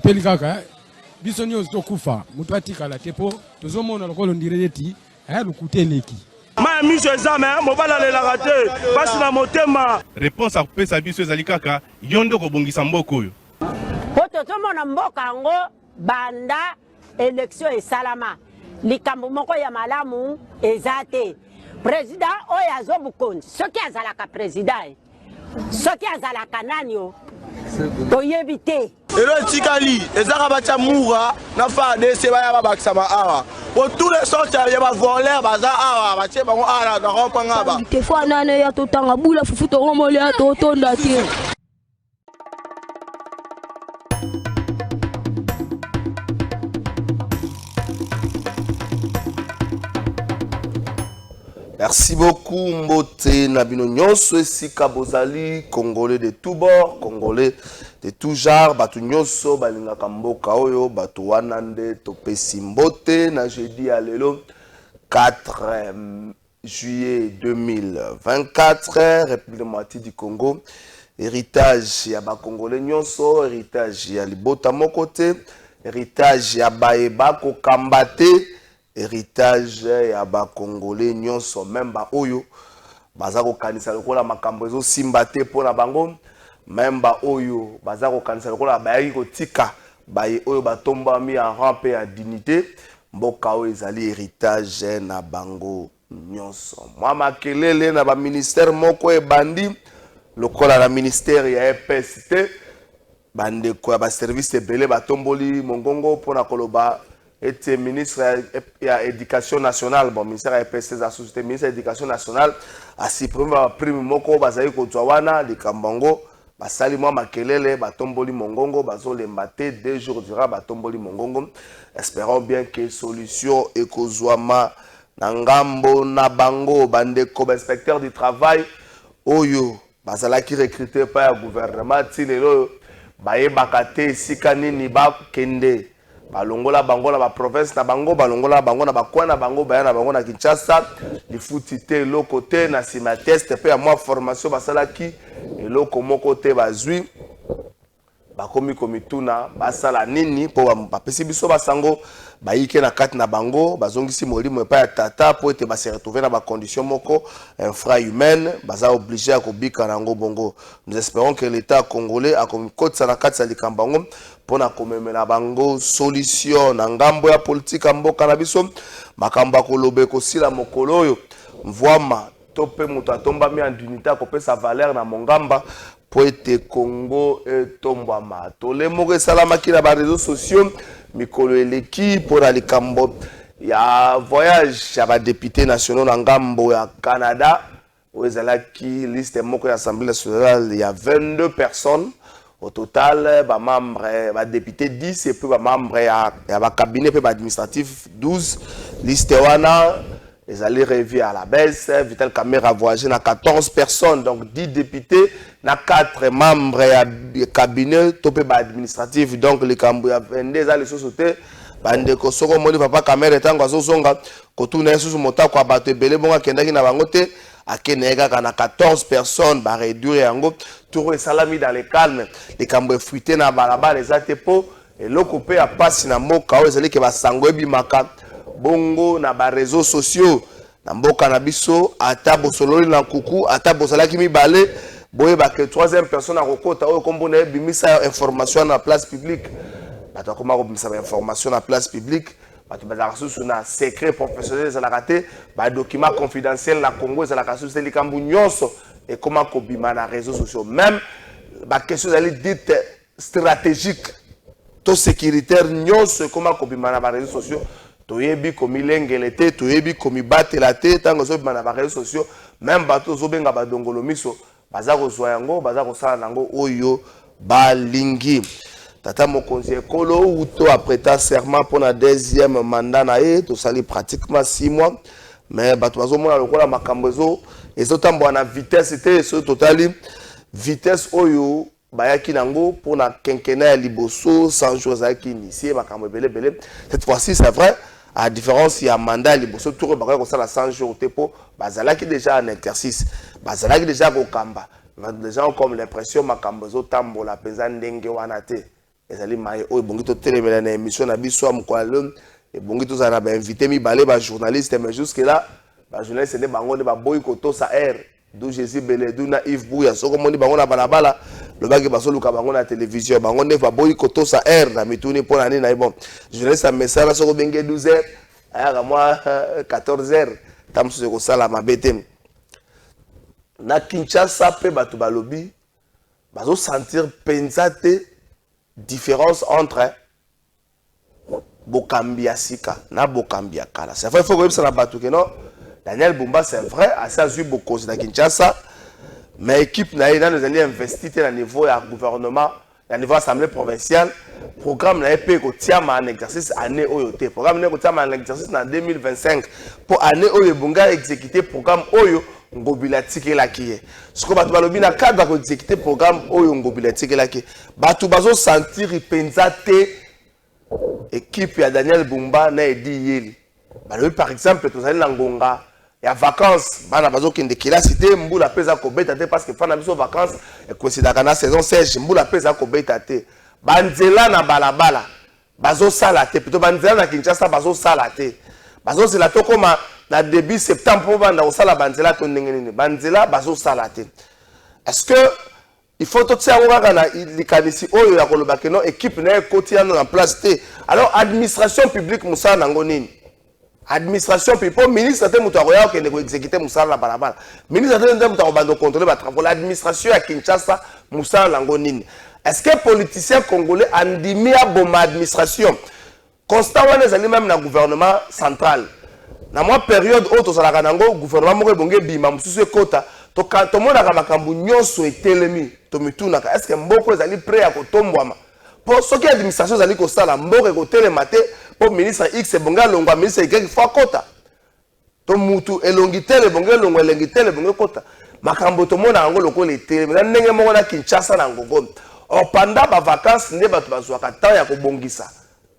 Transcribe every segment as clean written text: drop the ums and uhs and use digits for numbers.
Peli kaka biso nyonso tokufa mutu atikala te po tozomona lokolo ndireti lukuteleki ma miso ezame mobala lelaka te pasi na motema. Réponse à kopesa biso ezali kaka yondo kobongisa mboka oyo po tozomona mboka yango banda élection esalama likambo moko ya malamu eza te. Président oyo azobukonzi soki azalaka président soki azalaka nani o toyebi te. Elo tikali ezaka bacha mura na fa dese baya babakisa ba awa pour tous les sortes ya ba voler baza awa bache bango ala na kompanga ba te fois nane ya totanga bula fufu to romole ya totonda te. Merci beaucoup Mbote Nabino Nyonso esika bozali Congolais de tous bords, Congolais de tout genre, batu nyonso balingaka mboka oyo, batu wanande topesi Mbote na jeudi à lelo 4 juillet 2024, République démocratique du Congo, héritage ya ba Congolais nyonso, héritage ya libota mokote, héritage ya baeba ko kambate, héritage ya ba Congolais nyonso même ba oyo baza ko kanisa lokola makambo ezo simba te pona bango même ba oyo baza ko kanisa lokola bayaki ko tika baye oyo batombami en rang pe ya dignité mboka oyo ezali héritage na bango nyonso. Mwa makelele na ba ministère moko ebandi lokola na ministère ya EPST bande ko ba service ebele batomboli mongongo pona koloba était ministre ya éducation nationale, bon ministère ya EPST a société ministre ya éducation nationale a supprimé ba prime moko bazali ko twawana likambango basali mwa makelele batomboli mongongo bazolemba te 2 jours durant batomboli mongongo. Espérons bien que solution ekozwama na ngambo na bango bandeko ba inspecteur du travail oyo bazalaki recruté par le gouvernement tilelo bayebaka te esika nini bakende balongola bango na ba province na bango balongola bango na bakwana bango baya na bango na Kinshasa lifuti te loko te na sima test pe ya mwa formation basalaki eloko moko te bazwi bakomi komituna basala nini po bapesi biso basango bayike na kati na bango bazongisi molimo epa ya tata po ete base retrouver na ba condition moko infra-humaine baza obligé à kobika nango bongo. Nous espérons que l'État congolais a komikotisa na kati ya likambango pona komemela bango solution na ngambo ya politique mboka na biso makambo akolobe kosila mokolo oyo mvwama tope mutu atombami en dignité kopesa valeur na mongamba po ete Congo etombwama tole moko esalamaki na ba réseaux sociaux mikolo eleki pona likambo ya voyage ya ba députés nationaux na ngambo ya Canada oyo ezalaki liste moko ya Assemblée nationale ya 22 personnes. Au total, ba membres, ba députés 10 et puis ba membres ya ba cabinet pe ba administratif 12. Liste wana les allés revu à la baisse. Vital Kamerhe a voyagé na 14 personnes donc 10 députés na 4 membres ya cabinet topé ba administratif donc les kambo ya 22 za les sociétés bande ko soko moni papa Kamerhe tango azozonga ko tuna yesu mota kwa bato ebele bonga kendaki na bango te akenega kana 14 personnes ba réduire yango tour salami dans le calme les kambo fruité na balaba les atepo et lokope a passe na mboka o ezali ke basango ebimaka bongo na ba réseaux sociaux na mboka na biso ata bosololi na kuku ata bosalaki mibale boye ba que troisième personne a kokota o kombo na bimisa information na place publique bato koma ko bimisa information na place publique bato bazaka susu na secret professionnel za la raté ba document confidentiel la Congo za la kasu c'est likambu nyonso et comment ko bima na réseaux sociaux même ba question d'aller dite stratégique to sécuritaire nyonso comment ko bima na ba réseaux sociaux toyebi komi lengelete toyebi komi batela te tango zo bima na ba réseaux sociaux même bato zo benga ba dongolo miso baza ko zwa yango baza ko sala nango oyo balingi Tata Mokonzi Ekolo ou to après serment pour la deuxième mandat nae to sali pratiquement 6 mois mais bato bazomona lokola makambezo ezotambo na vitesse était ce totali vitesse oyo bayaki nango pour na quinquennat liboso 100 jours aki initié makambo belé cette fois-ci c'est vrai à différence il y a mandat liboso tout ba ko sala 100 jours tepo bazalaki déjà en exercice bazalaki déjà ko kamba les gens ont comme l'impression makambezo tambola penza ndenge wana te ezali maye oyo bongi to telemela na émission na biso amkwalo et bongi to za na ba invité mi balé ba journaliste mais jusque là ba journaliste ne bango ne ba boy ko to sa air d'où Jésus Beledou na Yves Bouya soko moni bango na balabala le bagi baso luka bango na télévision bango ne ba boy ko to sa air na mituni pona ni na bon journaliste a message soko benge 12h aya moi 14h tamso ko sala mabete na Kinshasa pe batu balobi bazo sentir pensate différence entre Bokambia Sika na Bokambia Kala. C'est vrai, il faut que ça la que non. Daniel Bumba, c'est vrai, à ça eu beaucoup de Kinshasa, mais l'équipe n'a pas investi à niveau du gouvernement, à niveau assemblée provinciale. Programme n'a pas été en exercice année OYOT. Programme n'a pas été en exercice en 2025 pour année OYO Bunga exécuter programme OYO. Ngobila tike la kiye. Ce que batu balobi na cadre ko exécuter programme oyo ngobila tike la kiye. Batu bazo sentir ipenzate équipe ya Daniel Bumba na edi yeli. Balobi par exemple tozali na ngonga ya vacances bana bazo kende kila cité mbula peza ko beta te parce que fana biso vacances e coïncidaka na saison sèche mbula peza ko beta te. Banzela na balabala bazo sala te plutôt banzela na Kinshasa bazo sala te. Bazo sala to koma na début septembre banda au sala banzela to ndengeni banzela bazo salate est-ce que il faut tout ça on na likanisi oyo ya koloba ke non équipe na kotia en place té alors administration publique musala nango nini administration publique ministre te muto akoya ke ne ko exécuter musala la balabala ministre te muto ko bando contrôler ba travaux l'administration ya Kinshasa musala nango nini est-ce que politicien congolais andimi a bomba administration constant wana ezali même na gouvernement central. Na moi période où to sala kanango gouvernement moko bonge bima mususu ekota to kanto mona ka makambu nyonso etelemi to mituna est-ce que mboko ezali prêt à kotombwama pour ce qui administration ezali ko sala mboko ekotelema te pour ministre X bonga longwa ministre Y fa kota to mutu elongi tele bonge longwa elengi tele bonge kota makambo to mona ngo lokolo etelemi na ndenge moko na Kinshasa na ngogo or pendant ba vacances nde bato bazwaka temps ya kobongisa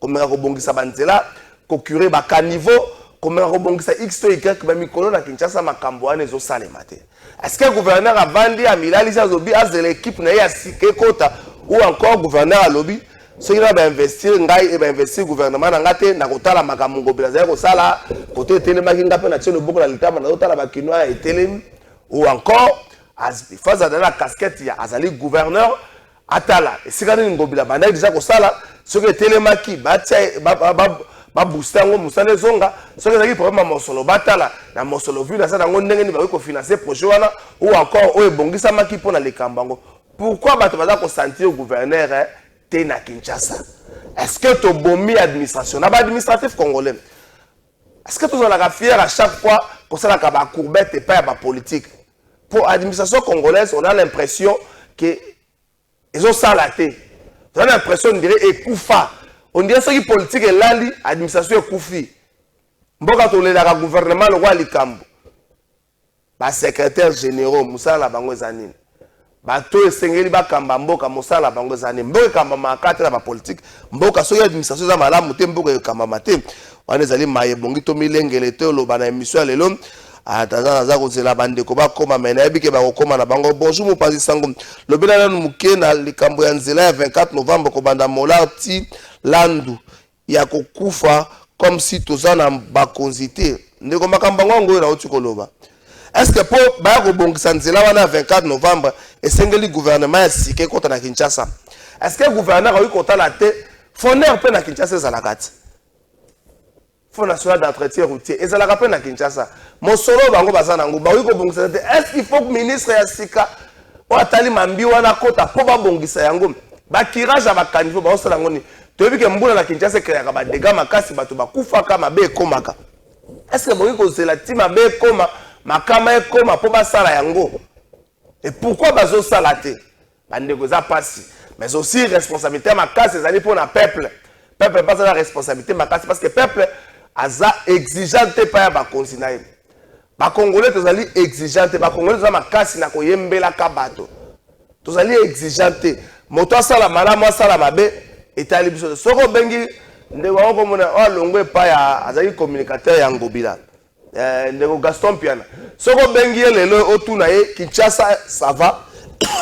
komeka kobongisa banzela ko curer ba caniveau comme on rebondit X to Y ba mikolo na Kinshasa makambo wana ezo salema te. Est-ce que le gouverneur a vendu à Milali za zobi as de l'équipe na ya sike kota ou encore gouverneur a lobby ceux qui va investir ngai et va investir gouvernement na ngate na kotala makambo ngobela za ko sala côté telema kinga pe na tshelo boko na litama na kotala ba kinoa et telem ou encore as face à la casquette ya azali gouverneur atala et sikani ngobela banda déjà ko sala ceux qui telema ki ba ba booster ngo musane zonga soki ezaki problème mosolo batala na mosolo vu na ça ngo ndenge ni ba ko financer projet wana ou encore o ebongisa maki pona lekambango pourquoi bato baza ko sentir gouverneur te na Kinshasa est-ce que to bomi administration na ba administratif congolais est-ce que tous on a fier à chaque fois qu'on ça la ba courbette et pas ba politique pour administration congolaise on a l'impression que ils ont ça la tête on a l'impression on dirait ekufa. On dirait que la politique est là, l'administration est coufie. Mboka tolelaka gouvernement le roi likambo. Ba secrétaire généraux Moussa la bango zanine. Ba to esengeli ba kamba mboka Moussa la bango zanine. Mboka kamba makate la ba politique. Mboka so administration za malamu te mboka kamba mate. Wana ezali maye bongi to milengele te lo bana émission lelo. Ataza za kozela bande ko ba koma mena ebike ba kokoma na bango bonjour mo pasi sango. Le bela muke na likambo ya nzela ya 24 novembre ko banda molati landu ya kokufa comme si tozana bakonzité ndeko makambo ngo na otikoloba est-ce que pour ba ko bongisa nzela wana 24 novembre esengeli gouvernement ya sike kota na Kinshasa est-ce que gouverneur a eu kota la te foner pe na Kinshasa za la kati Fonds national d'entretien routier ezalaka pe na Kinshasa mosolo bango bazana ngo ba ko bongisa te est-ce qu'il faut que ministre ya sika o atali mambi wana kota po ba bongisa yango ba tirage ba caniveau ba osala ngoni toyebi ke mbula na Kinshasa créaka ba dégâts makasi bato bakufaka mabe ekomaka est-ce que bongi kozela ti mabe ekoma makama ekoma po basala yango et pourquoi bazo sala te bandeko za pasi mais aussi responsabilité ma casse les années pour le peuple. Peuple pas la responsabilité ma casse parce que peuple aza exigeante pas ba continent. Ba Congolais tous ali exigeante, ba Congolais tous ma casse na ko yembela kabato. Tous ali exigeante. Moto sala mala moi sala mabe etali biso. Soko bengi ndeko ko mona o longwe pa ya azali communicateur ya Ngobila. Ndeko Gaston Piana. Soko bengi lelo otuna ye Kinshasa ça va.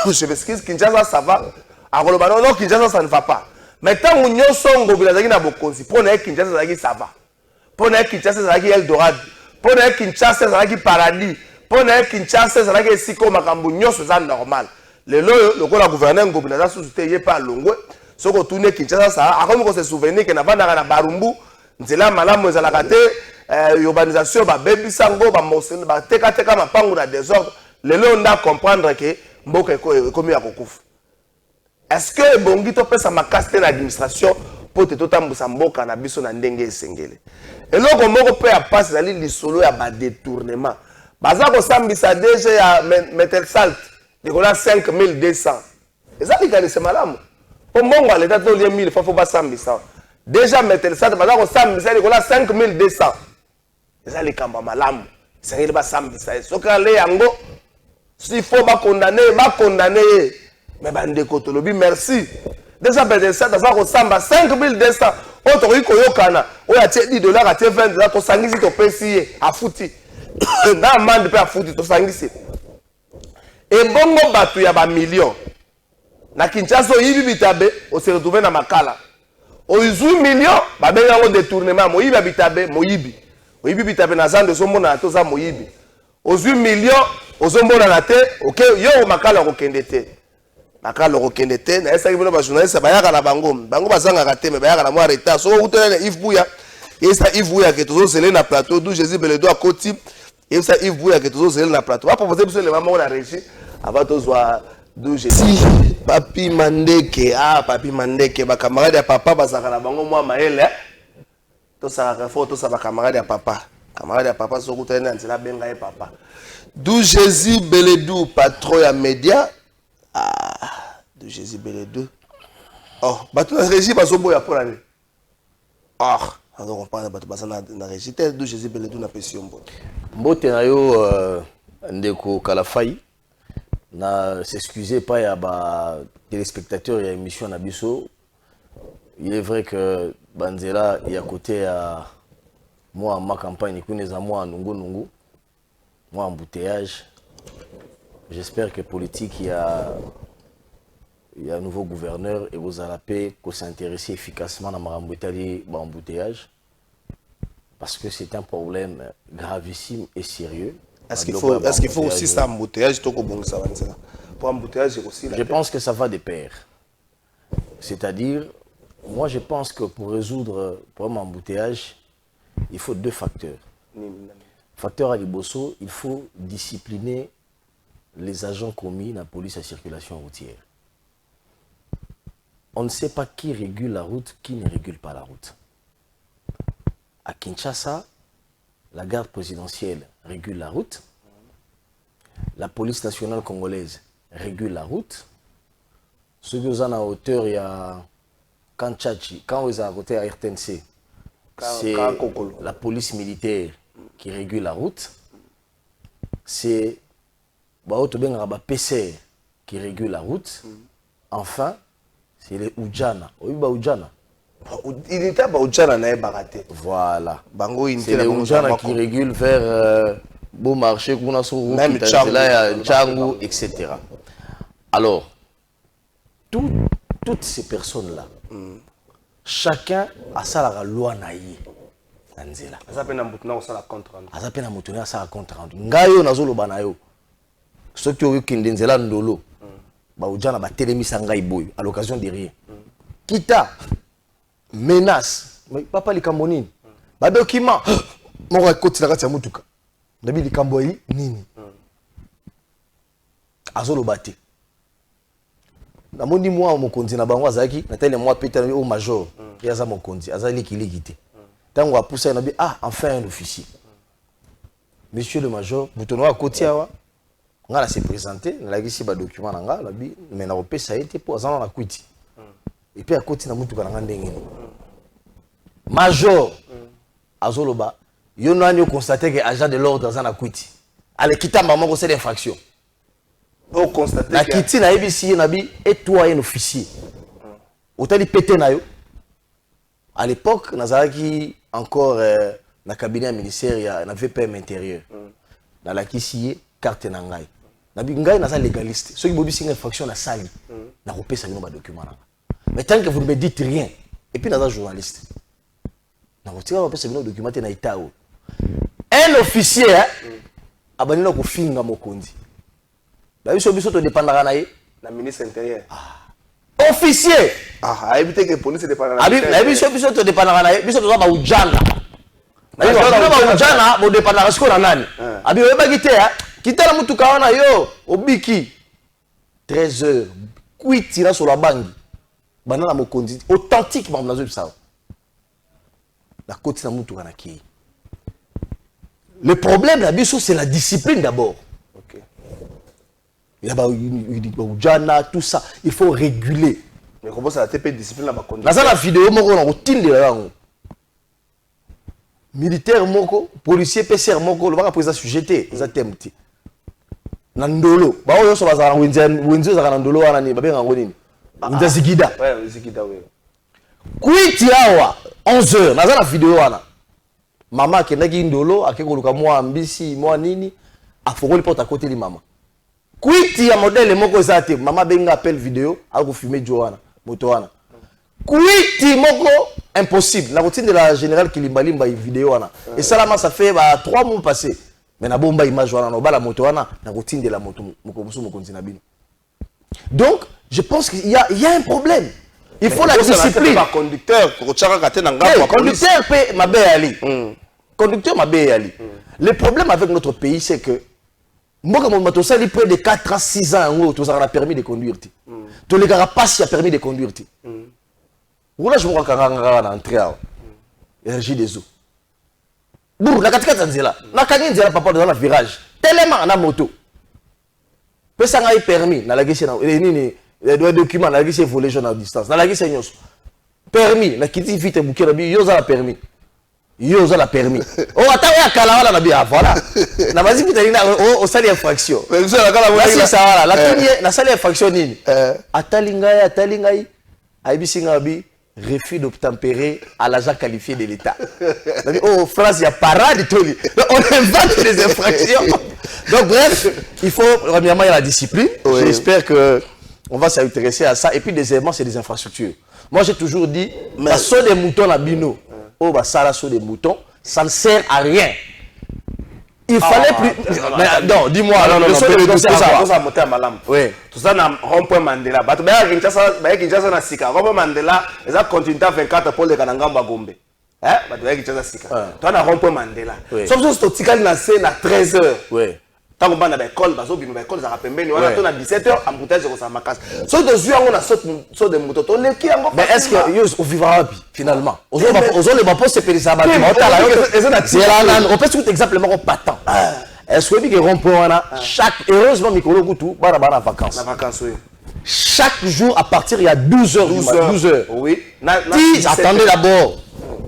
Je m'excuse, Kinshasa ça va. Alors non, Kinshasa ça ne va pas. Mais tant que nous sommes Ngobila zaki na bokonzi, pour na Kinshasa zaki ça va. Pour na Kinshasa zaki Eldorado. Pour na Kinshasa zaki paradis. Pour na Kinshasa zaki siko makambu nyoso za normal. Lelo le gouverneur Ngobila za sous-té pas longwe. Soko tourner Kinshasa ça, akomi ko se souvenir que na bana na Barumbu, nzela malamu ezalaka te, urbanisation ba bebisango ba mosel ba teka teka mapangu na désordre. Lelo on doit comprendre que mboka ekomi ya kokufa. Est-ce que bongi to pesa makasi te na administration pour te totambusa mboka na biso na ndenge esengele. Eloko moko pe ya passe ezali lisolo ya ba détournement. Baza ko sambisa DG ya Metal Salt de kola 5200. Ezali kanise malamu. Po mbongo l'État to lie 1000 faut pas sambisa. Déjà Metal Salt baza ko sambisa de kola 5200. Ezali kamba malamu. Sengele ba sambisa. Soka le yango s'il faut pas condamner, mais bande kotolobi merci. Déjà ben ça dans ça samba 5200 autre iko yokana o ya tie $10 a tie $20 to sangisi to pesi a futi. Na amande pe a futi to sangisi. Et bongo batu ya ba million. Na Kinshasa oyibi bitabe o se retrouver na makala. O izu million ba benga ngo détournement moyibi bitabe moyibi. Oyibi bitabe na zande so mona to za moyibi. O 8 millions ozomona na te OK yo makala ko kendete. Makala ko kendete na esa kibino ba journaliste bayaka na bango bazanga ka te me bayaka na moi retard so utele Yves Bouya esa Yves Bouya ke tozo sele na plateau d'où Jésus Beledo à Koti esa Yves Bouya ke tozo sele na plateau va proposer biso le maman na régie avant tozwa d'où Jésus papi Mandeke papi Mandeke ba camarade ya papa bazaka na bango moi maele to saka photo sa ba camarade ya papa. Camarade ya papa so kutene na nzela benga ye papa. D'où Jésus Beledou patron ya média. D'où Jésus Beledou. Oh, bato na régie bazobo ya polane. On doit comprendre bato basa na régie d'où Jésus Beledou na pession mbote. Mbote na yo ndeko Kalafai na s'excuser pas ya ba téléspectateurs ya émission na biso. Il est vrai que Banzela est à côté à moi ma campagne kuneza moi nungu moi embouteillage. J'espère que politique il y a un nouveau gouverneur et vous allez la paix qu'on s'intéresse efficacement à ma embouteillage parce que c'est un problème gravissime et sérieux. Est-ce qu'il faut aussi ça embouteillage pour embouteillage aussi? Je pense que ça va de pair. C'est-à-dire moi je pense que pour résoudre le problème embouteillage il faut deux facteurs. Facteur à Liboso, il faut discipliner les agents commis dans la police à circulation routière. On ne sait pas qui régule la route, qui ne régule pas la route. À Kinshasa, la garde présidentielle régule la route. La police nationale congolaise régule la route. Ceux qui sont à hauteur, il y a Kanchachi, quand ils sont à côté à RTNC, c'est la police militaire qui régule la route. C'est PC qui régule la route. Enfin, c'est les Oudjana. Il n'était pas Oudjana, n'a pas raté. Voilà. C'est les Oudjana qui régulent vers Beau Marché, même Tchangou, etc. Alors, toutes ces personnes-là, chacun a sa loi naïe. Anzela. Azapena mutuna osala contre rendu. Azapena mutuna osala contre rendu. Ngayo nazolo banayo. Soki oyo kindenzela ndolo. Ba ujana ba telemisa ngai boyo à l'occasion de rien. Kita menace. Mais papa likambo nini? Ba document. Moko koti na kati ya mutuka. Ndabi likambo yi nini? Azolo bate. Na mondi moi mokonzi na bango azaki na tele moi peta au major. Yaza mokonzi azali kiligite. Tango a poussé enfin un officier. Monsieur le major, vous tenez à côté, nga s'est présenté na ici ba document na nga labi mais na opesa été pour azana na kwiti et puis à côté na mutu kana ndenge major azoloba yo nani constaté que agent de l'ordre azana kwiti ale kita maman ko c'est l'infraction on constate la kiti na ibisi na bi et toi un officier otali pété na yo à l'époque nazalaki encore na cabinet ministère na VPM intérieur na la kisi carte na ngai na bi ngai na za légaliste ceux qui bobisi une infraction na sali na kopesa bino ba document na mais tant que vous ne me dites rien et puis na za journaliste na kotika ba pesa bino document na itao un officier abanina ko finga mokonzi ba biso to dépendra na ye na ministre intérieur officier éviter que police dépendra na biso to dépendra na ye biso to ba ujanga na yo ba ujanga bo dépendra siko na nani abi oyeba kite kitala mutuka wana yo obiki 13h kwiti na sur la bangi banana mokonzi authentique ba mnazo bisa la côté na mutuka na ki le problème la biso c'est la discipline d'abord. Il y a tout ça, il faut réguler. Mais comment ça a été discipline là-bas? Dans la vidéo, on militaire moko, policier PCR moko, le va président sujeté, ça t'aime. Nandolo, bah on se base à Windsor à Nandolo à Nani, babé ngoni. Windsor Zigida. Ouais, Zigida oui. Kuiti awa 11h, dans la vidéo wana. Maman qui n'a ndolo, akekoluka moi ambisi, moi nini, afokoli porte à côté de maman. Kuiti ya modèle moko zate mama benga appel vidéo a ko filmer Joana moto wana kuiti moko impossible na routine de la générale Kilimbalimba vidéo wana et ça là ça fait 3 mois passés mais na bomba image wana no bala moto wana na routine de la moto moko mokonzi na bino donc je pense qu'il y a un problème il faut la discipline conducteur ko chaka kate na ngabo conducteur pe mabe ali conducteur mabe ali le problème avec notre pays c'est que moi, quand je près de 4 ans, 6 ans, tu as permis de conduire. Tu les gars pas si a permis de conduire. Voilà, je vois quand on a entré à l'énergie des eaux. Boum, la 4 ans, la canine, c'est papa dans le virage. Tellement en a moto. Peu ça a permis, dans la guichette, les documents, la guichette volé à distance. Dans la guichette, permis, la kitty vite et bouquet, il a permis. Yo za la permis. Oh attends ya kala wala na bia voilà. Na bazi kitalina o sali infraction. Mais ça la kala wala. Ça wala la tunie na sali infraction nini? Atalingai aibisinga bi refus d'obtempérer à l'agent qualifié de l'État. Oh France ya parade toli. On invente des infractions. Donc bref, il faut premièrement il y a la discipline. Oui. J'espère que on va s'intéresser à ça et puis deuxièmement c'est des infrastructures. Moi j'ai toujours dit mais saut des moutons à bino. Oh bah ça là sur des moutons, ça ne sert à rien. Il fallait plus. Non, dis-moi. Non, ça monter à Malam. Oui. Tout ça na rond-point Mandela. Bato ba Kinshasa na sika. Rond-point Mandela, ils ont continué à 24 pour les Kanangamba Gombe. Bato ba Kinshasa sika. Toi na rond-point Mandela. Sauf que ce tikali na c'est na 13h. Oui. Tant qu'on va dans l'école, bazo bino l'école ça rappelle bien. On a tourné à 17h, embouteillage de sa macasse. Sauf que je on a saut de moto. On est qui encore. Mais est-ce que on vivra finalement? Aux autres les bapos c'est péri ça bâtiment. On peut tout exemplement patent. Est-ce que vous rompons chaque heureusement Mikolo Goutou bara vacances. La vacances oui. Chaque jour à partir il y a 12h 12h. Oui. Attendez d'abord.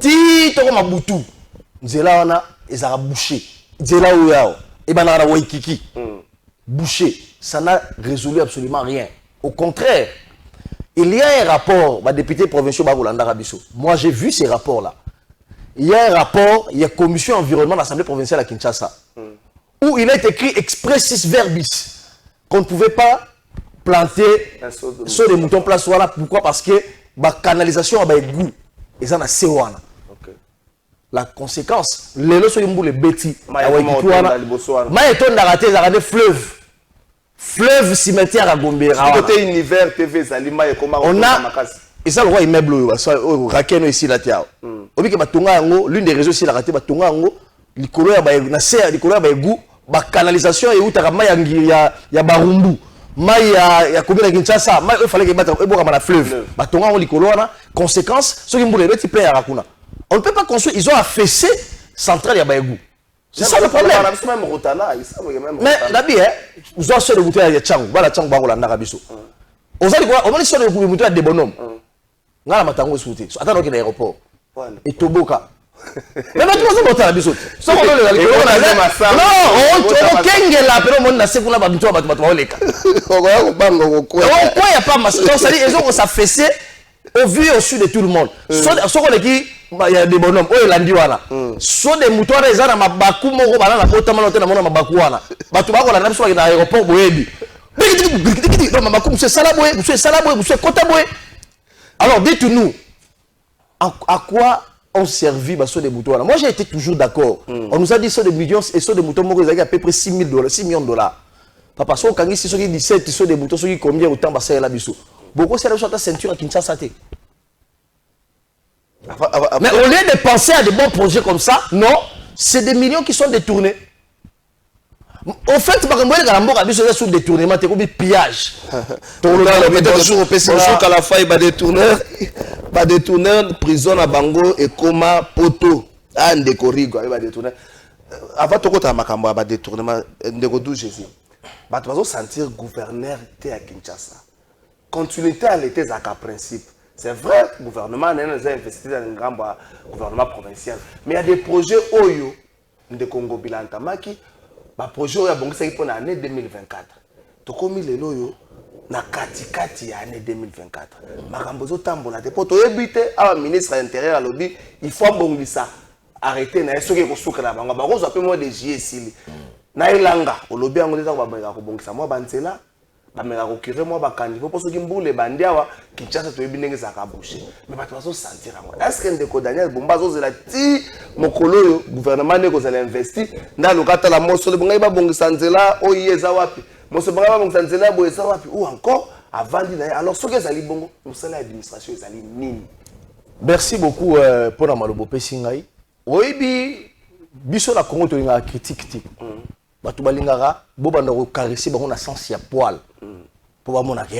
Ti to ma boutou. Nzela wana ezara bouché. Nzela uyao. Et ben la Waikiki. Bouché. Ça n'a résolu absolument rien. Au contraire, il y a un rapport, député provincial Bagolanda Rabiso. Moi j'ai vu ces rapports-là. Il y a un rapport, il y a commission environnement de l'Assemblée provinciale à Kinshasa. Où il est écrit expressis verbis qu'on ne pouvait pas planter sur des moutons place voilà. Pourquoi? Parce que la canalisation a un goût. Et ça n'a pas la conséquence, les leçons de les bêtis. Fleuve cimetière à Gombe. Côté univers TV Zalima et comment on a et ça le roi immeuble Rakeno ici la tia. Obi ke batonga ngo l'une des réseaux ici la raté batonga ngo likolo ya ba na serre likolo ya ba goût ba canalisation et utaka mai ya barumbu. Mai ya komina Kinshasa, mai il fallait que battre eboka na fleuve. Batonga ngo likolo wana conséquence ceux qui mbule beti plein ya rakuna. On ne peut pas construire, ils ont affaissé centrale ya Baïgou. C'est ça le problème. Mais Nabi, vous avez sur le bouton de Tchang, voilà Tchang Barola Narabiso. Vous allez voir, on va sur le bouton de bonhommes. On a matango souté. Attends, qu'il y a l'aéroport. Et Toboka. Mais maintenant, on va faire la bisou. Non, on kenge la, pero on a c'est pour la babitou à battre les cas. On quoi y a pas masse. Donc ça dit, ils ont s'affaissé au vu au sud de tout le monde. Soit on est qui, il y a des bonhommes. Oh, il a dit voilà. Soit des moutons les gens à ma bakou moko banana pota manote na mona mabakouana. Batu bako la nam soit dans l'aéroport boyebi. Non, ma bakou monsieur Salaboué, monsieur Kotaboué. Alors dites-nous à quoi on servi des moutons. Moi j'ai été toujours d'accord. On nous a dit sur des millions et sur des moutons ils à peu près 6 millions de dollars. Papa, si on a 17 sur des moutons, qui combien autant basser la bisou. Beaucoup c'est la ceinture à Kinshasa. Mais au lieu de penser à des bons projets comme ça, non, c'est des millions qui sont détournés. Au fait, par exemple, il y a sous détournement, c'est comme pillage. Bonjour, à la faille, détourneur, prison à Bango et coma poto. Ah, ndekorigo, il va détourner. Avant de faire un détournement, ndeko Jésus. Tu vas sentir gouverneur à Kinshasa. Continuité à l'été, c'est un principe. C'est vrai, le gouvernement a investi dans un grand gouvernement provincial. Mais il y a des projets Oyo, de Congo Bilantamaki. Le projet Oyo a pour l'année 2024. Tu as commis les loyaux na kati l'année 2024. Makambozo tambola te pour te éviter à ministre de l'Intérieur à l'objet, il faut bon ça. Arrêter na esoke ko souka na bango. Ba ko zo moi des JSili. Na ilanga, au lobby ango déjà ko ba ko bongisa moi banzela. Ba meka ko kire moi ba kandivo pour soki mbule bandiawa Kinshasa to ebindenge za ka boucher. Mais ba to zo sentir ngo. Est-ce que ndeko Daniel Bumba zo zela ti mokolo yo gouvernement ne ko zela investir na lokata la moso le bonga ba bongisa nzela o yeza wapi. Moso bonga ba bongisa nzela bo yeza wapi ou encore avant dit alors soki ezali bongo, nous c'est l'administration ezali nini. Merci beaucoup pour la malobo pesingai. Oui, biso la Congo to linga critique ti. Batu balingara bo banda ko caresser bango na sens ya poil. Po ba mona ke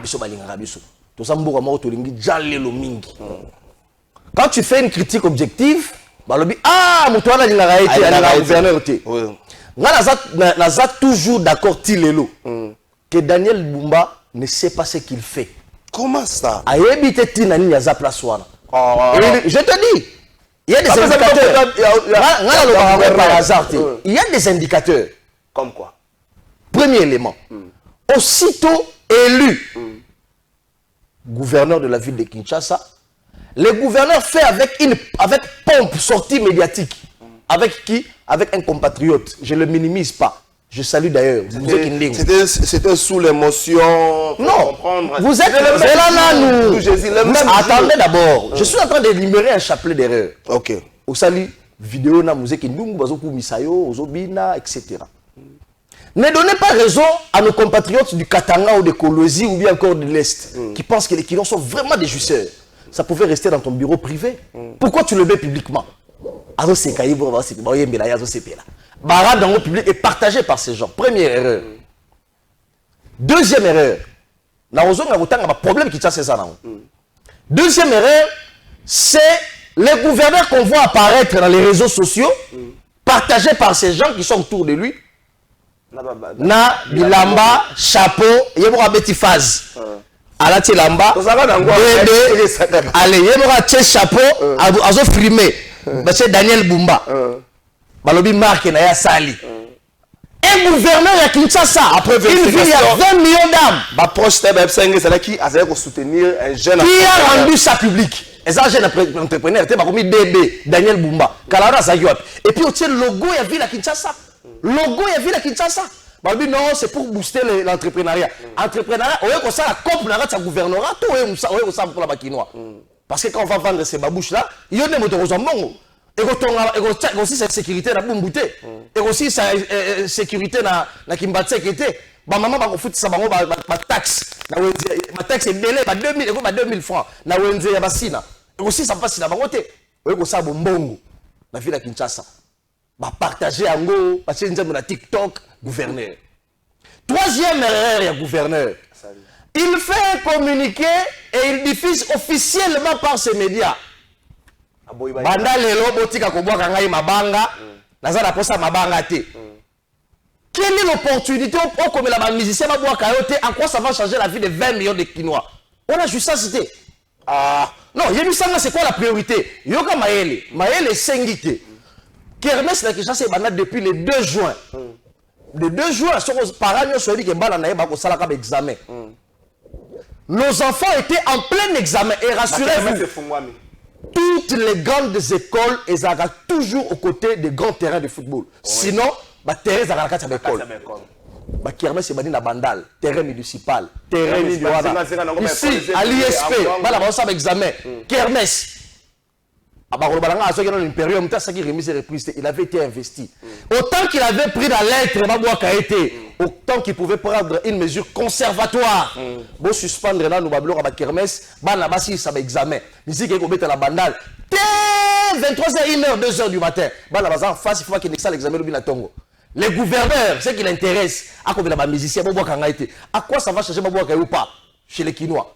biso balingara biso. To samboka moko to lingi jalelo mingi. Quand tu fais une critique objective, balobi moto wana lingara été à gouverneur té. Nga naza toujours d'accord ti lelo que Daniel Bumba ne sait pas ce qu'il fait. Comment ça? Ayebi te ti nani ya za place wana. Je te dis, il y a des indicateurs. Par hasard, il y a des indicateurs. Comme quoi? Premier élément. Aussitôt élu gouverneur de la ville de Kinshasa, le gouverneur fait avec pompe sortie médiatique. Avec qui? Avec un compatriote. Je ne le minimise pas. Je salue d'ailleurs. C'était sous l'émotion. Non. Vous êtes là, nous. Attendez d'abord. Je suis en train d'énumérer un chapelet d'erreurs. Ok. Au salut, vidéo na musique misayo, ozobina, etc. Ne donnez pas raison à nos compatriotes du Katanga ou de Kolosi ou bien encore de l'Est qui pensent que les Kilons sont vraiment des jouisseurs. Ça pouvait rester dans ton bureau privé. Pourquoi tu le mets publiquement? Barade dans le public est partagé par ces gens. Première erreur. Deuxième erreur. Deuxième erreur, c'est les gouverneurs qu'on voit apparaître dans les réseaux sociaux, partagés par ces gens qui sont autour de lui. Na bilamba, chapeau, yebora beti phase. Alati lamba, allez, yebora tche chapeau, azo frimé. Monsieur Daniel Bumba. Balobi marque na ya sali. Un gouverneur à Kinshasa, après une ville il y a 20 millions d'âmes. Ma proche c'est qui a soutenir un jeune qui a rendu ça public. Et ça jeune entrepreneur, tu as commis DB, Daniel Bumba. Kalara Zayot. Et puis tu as le logo il y a ville à Kinshasa. Logo il y a ville à Kinshasa. Balobi non, c'est pour booster l'entrepreneuriat. Entrepreneuriat, on est comme ça la COP na sa gouvernorat, tout est comme ça pour la Bakinois. Parce que quand on va vendre ces babouches là, il y a des moteurs aux ambons. Et aussi cette sécurité na Bumbute. Et aussi sa sécurité na Kimbatsek était. Ba maman ba ko futi sa bango ba taxe. Na wenze ma taxe est belé ba 2000 et ba 2000 francs. Na wenze ya basina. Et aussi ça passe na bango te. Oye ko sa bombongo. Na ville à Kinshasa. Ba partager ango parce que nzambe na TikTok gouverneur. Troisième erreur ya gouverneur. Il fait un communiqué et il diffuse officiellement par ses médias. Banda lelo botika ko bwaka ngai mabanga Nazala pour ça mabanga te. Quelle est l'opportunité au comme la musicien va boire kayote, en quoi ça va changer la vie de 20 millions de Kinois? On a juste ça cité. Ah, non, il y a du sang, c'est quoi la priorité? Yoka Maëlle, Maëlle Sengite. Kermesse la Kinshasa est banale depuis le 2 juin. Le 2 juin, par an, on se dit que examen. Nos enfants étaient en plein examen et rassurez-vous, toutes les grandes écoles, elles sont toujours aux côtés des grands terrains de football. Sinon, terrain est à l'école. Kermesse c'est na bandal, terrain municipal, terrain ici à l'ISP, on a examen. Kermesse. Il avait été investi. Autant qu'il avait pris la lettre, autant qu'il pouvait prendre une mesure conservatoire. Bon, suspendre là, nous allons à Kermesse, ça va examen. Ici, il faut mettre la bandale. 23h, 1h, 2h du matin. Face, il faut qu'il y ait l'examen de Tongo. Les gouverneurs, ce qui l'intéresse, à quoi la musicien, à quoi ça va changer ou pas chez les Kinois?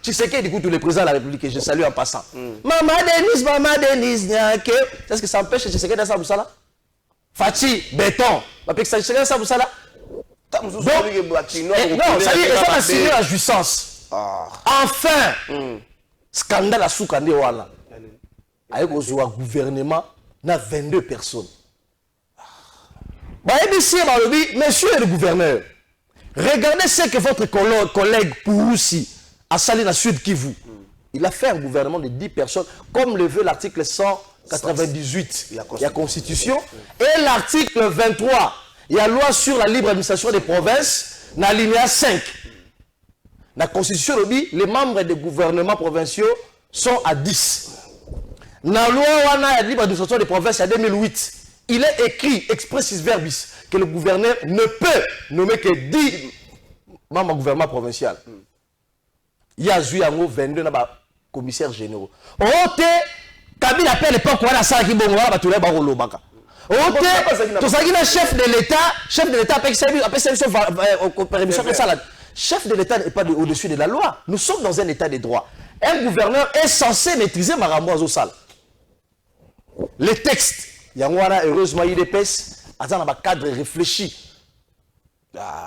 Tu sais que du coup tous les présidents de la République que je salue en passant. Maman Denise, est-ce que ça empêche de Tshisekedi dans ça? Fati, béton, Tshisekedi dans ça? Non, ça y est, ça a signé la jouissance. Enfin, scandale à Soukandé Wala. Avec le gouvernement, il y a 22 personnes. Monsieur le gouverneur, regardez ce que votre collègue Pouroussi a sali dans Sud Kivu. Il a fait un gouvernement de 10 personnes, comme le veut l'article 198 de la Constitution. Et l'article 23, il y a loi sur la libre administration des provinces, dans l'alinéa 5. La Constitution dit les membres des gouvernements provinciaux sont à 10. Dans la loi sur la libre administration des provinces, en 2008, il est écrit expressis verbis que le gouverneur ne peut nommer que 10 membres du gouvernement provincial. Il y a 22 commissaires généraux. Kabila appelle l'époque où on a ça qui bon va tout les barolo baka. Chef de l'État appelle chef de l'État n'est pas au-dessus de la loi. Nous sommes dans un état de droit. Un gouverneur est censé maîtriser Marambo Sal. Les textes, il y a heureusement il épaisse, dans un cadre réfléchi.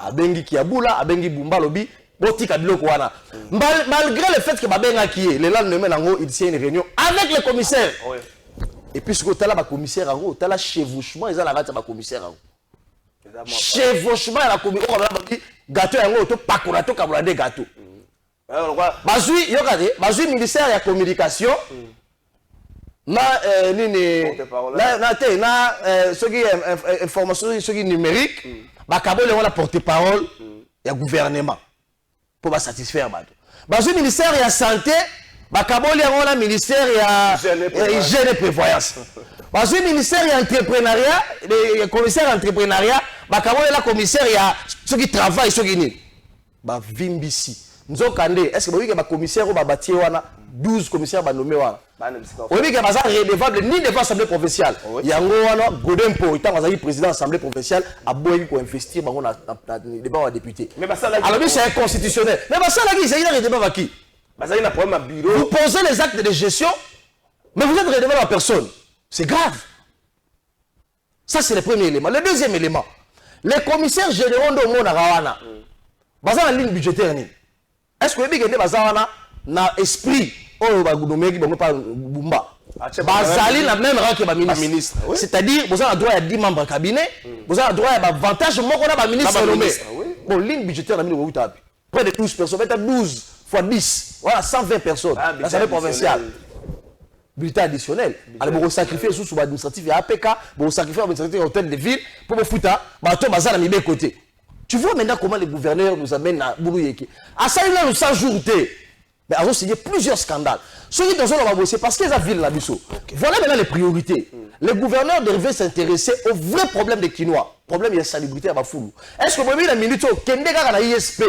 Abengi Kiaboula, Abengi Bumba Lobi. Malgré le fait que Babenga qui est, le lendemain, il tient une réunion avec le commissaire. Et puis, ce que tu as là, commissaire, tu as là chevauchement, ils ont la commissaire. Chevauchement, la commissaire, gâteau, pas qu'on a tout des gâteaux. Bazui, ministère de la communication, information numérique, on a porte-parole, il y a gouvernement. Pour satisfaire le ministère de la santé, le ministère de l'hygiène et prévoyance. Le ministère de l'entrepreneuriat, le commissaire de l'entrepreneuriat, le commissaire de qui travaille, ceux qui n'y. Vimbisi. Nous avons est-ce que le commissaire a bâti 12 commissaires nommés? Oui, il n'y a pas redevable ni devant l'Assemblée provinciale. Il y a un Godempo, il est président de l'Assemblée provinciale, à Boy pour investir dans le débat des députés. Alors, c'est inconstitutionnel. Mais ça, c'est un débat qui? Vous posez les actes de gestion, mais vous êtes redevable à personne. C'est grave. Ça, c'est le premier élément. Le deuxième élément, les commissaires généraux de Mona Rawana, basé sur la ligne budgétaire, est-ce que vous avez dit que l'esprit Bazali la même rang que le ministre. C'est-à-dire, vous avez le droit à 10 membres de cabinet, vous avez le droit à avantage, moi, on a un ministre nommé. Bon, ligne budgétaire, près de 12 personnes, 12 fois 10, voilà, 120 personnes. L'Assemblée provinciale. Bulletin additionnel. Alors, vous sacrifiez sous l'administratif et APK, vous sacrifiez l'administratif et l'hôtel de ville pour vous foutre, à mis côté. Tu vois maintenant comment les gouverneurs nous amènent à Boulouyeki. À ça, il y a 100 jours. Mais ils ont signé plusieurs scandales. Ceux qui ont c'est parce qu'ils ont vu la mission. Voilà maintenant les priorités. Les gouverneurs devaient s'intéresser aux vrais problèmes des Kinois. Problème de la salubrité à Bafoulou. Est-ce que vous avez une minute où Kendega a l'ISP,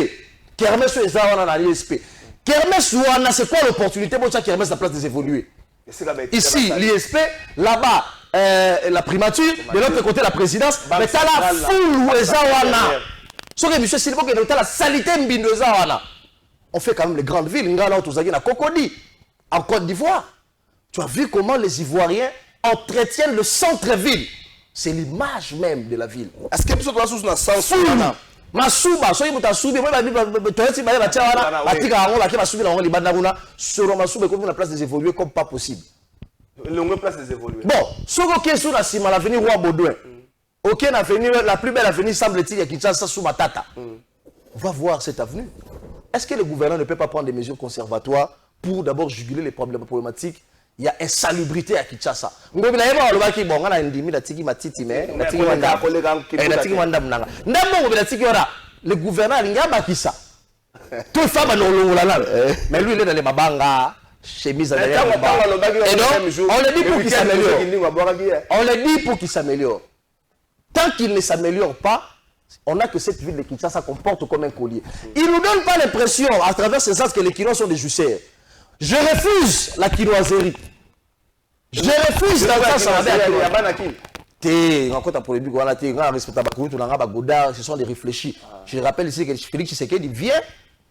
Kermesse est dans l'ISP. Kermesse, c'est quoi l'opportunité pour que Kermesse a la place d'évoluer? Ici, l'ISP, là-bas, la primature, de l'autre côté, la présidence. Mais tu as la foule Ezawana. Ce que M. Silbo qui est la salité Mbindozawana. On fait quand même les grandes villes. À Cocody, en Côte d'Ivoire. Tu as vu comment les Ivoiriens entretiennent le centre-ville C'est l'image même de la ville. Est-ce que tu as sous un sens? Masuba, soki muta subi, moi toyeti ba tia wana, batika ngo ba subi na ngo libanda kuna, solo masuba comme la place des évoluer comme pas possible. Longue place des évoluer. Bon, soko ke sur la cima l'avenue Roi Baudouin. OK, l'avenue la plus belle avenue semble-t-il à Kinshasa sous Matata. Va voir cette avenue. Est-ce que le gouvernement ne peut pas prendre des mesures conservatoires pour d'abord juguler les problèmes problématiques? Il y a insalubrité à Kinshasa. Ngobila yeba olobaki bon ngana ndimi la tiki matiti mais la tiki manda la tiki manda mnanga. Ndambo ngobila tiki ora le gouverneur linga bakisa. Tout ça ba no la mais lui il est dans les mabanga chemise derrière. Et donc on le dit pour qu'il s'améliore. On le dit pour qu'il s'améliore. Tant qu'il ne s'améliore pas, on a que cette ville de Kinshasa comporte comme un collier. Il nous donne pas l'impression à travers ces sens que les Kinois sont des jusseurs. Je refuse la quinoiserie. Je refuse la ce sont des réfléchis. Je rappelle ici que Félix Tshisekedi vient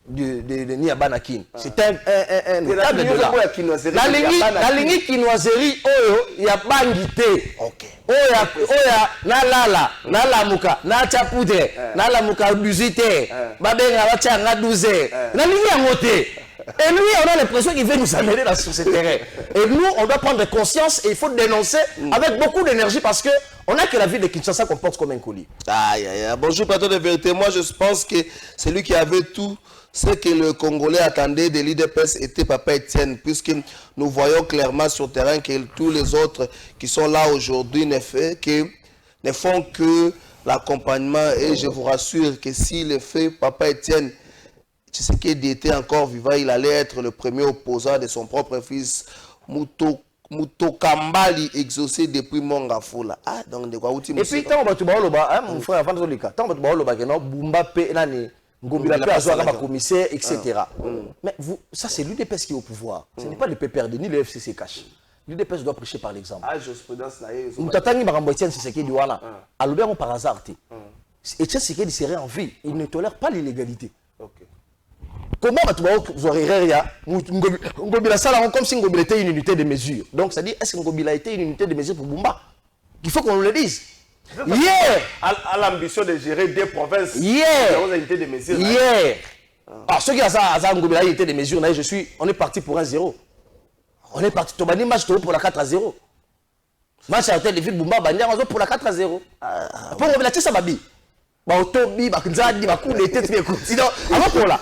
de Niabanakin. C'est un table de là. La ligne quinoiserie, il y a bangité. Oya, na lala, na lamuka, na chapoudre, na lamuka buzite, babenga bacha nga 12. La ligne à monter. Et lui, on a l'impression qu'il veut nous amener sur ce terrain. Et nous, on doit prendre conscience et il faut dénoncer avec beaucoup d'énergie parce qu'on a que la ville de Kinshasa comporte comme un colis. Aïe, aïe, aïe. Bonjour, plateau de vérité. Moi, je pense que c'est lui qui avait tout ce que le Congolais attendait de l'IDPS était Papa Etienne, puisque nous voyons clairement sur le terrain que tous les autres qui sont là aujourd'hui ne font que l'accompagnement. Et je vous rassure que s'il est fait, Papa Etienne, Tshisekedi était encore vivant, il allait être le premier opposant de son propre fils, Muto Kambali, exaucé depuis Mongafola. Ah, donc de quoi où tu me. Et puis, tant que tu vas mon frère, avant de le cas, tant que tu vas au Bagano, Bumba Penani, Ngobila Pazouaka, commissaire, etc. Mais vous, ça, c'est l'UDPS qui est au pouvoir. Ce n'est pas le PPRD ni le FCC cash. L'UDPS doit prêcher par l'exemple. Ah, jurisprudence, là, Moutatani Maramboitian, c'est ce qui est du Wana. À l'Oubert, par hasard, et Tshisekedi serait en vie. Il ne tolère pas l'illégalité. Comment vous aurez rien Ngobila ça comme si Ngobila était une unité de mesure. Donc ça dit est-ce que Ngobila était une unité de mesure pour Bumba? Il faut qu'on le dise. Hier, à l'ambition de gérer des provinces. Hier, unité de mesure. Hier. Alors ceux qui ont ça Ngobila unité de mesure, on est parti pour 1-0. On est parti Tobani match pour la 4-0. Match à l'hôtel de ville Bumba Bandia pour la 4-0. Pour Ngobila ça babi. Ba otobi ba kinzadi ba coup d'été tout écoute. Sinon avant pour là.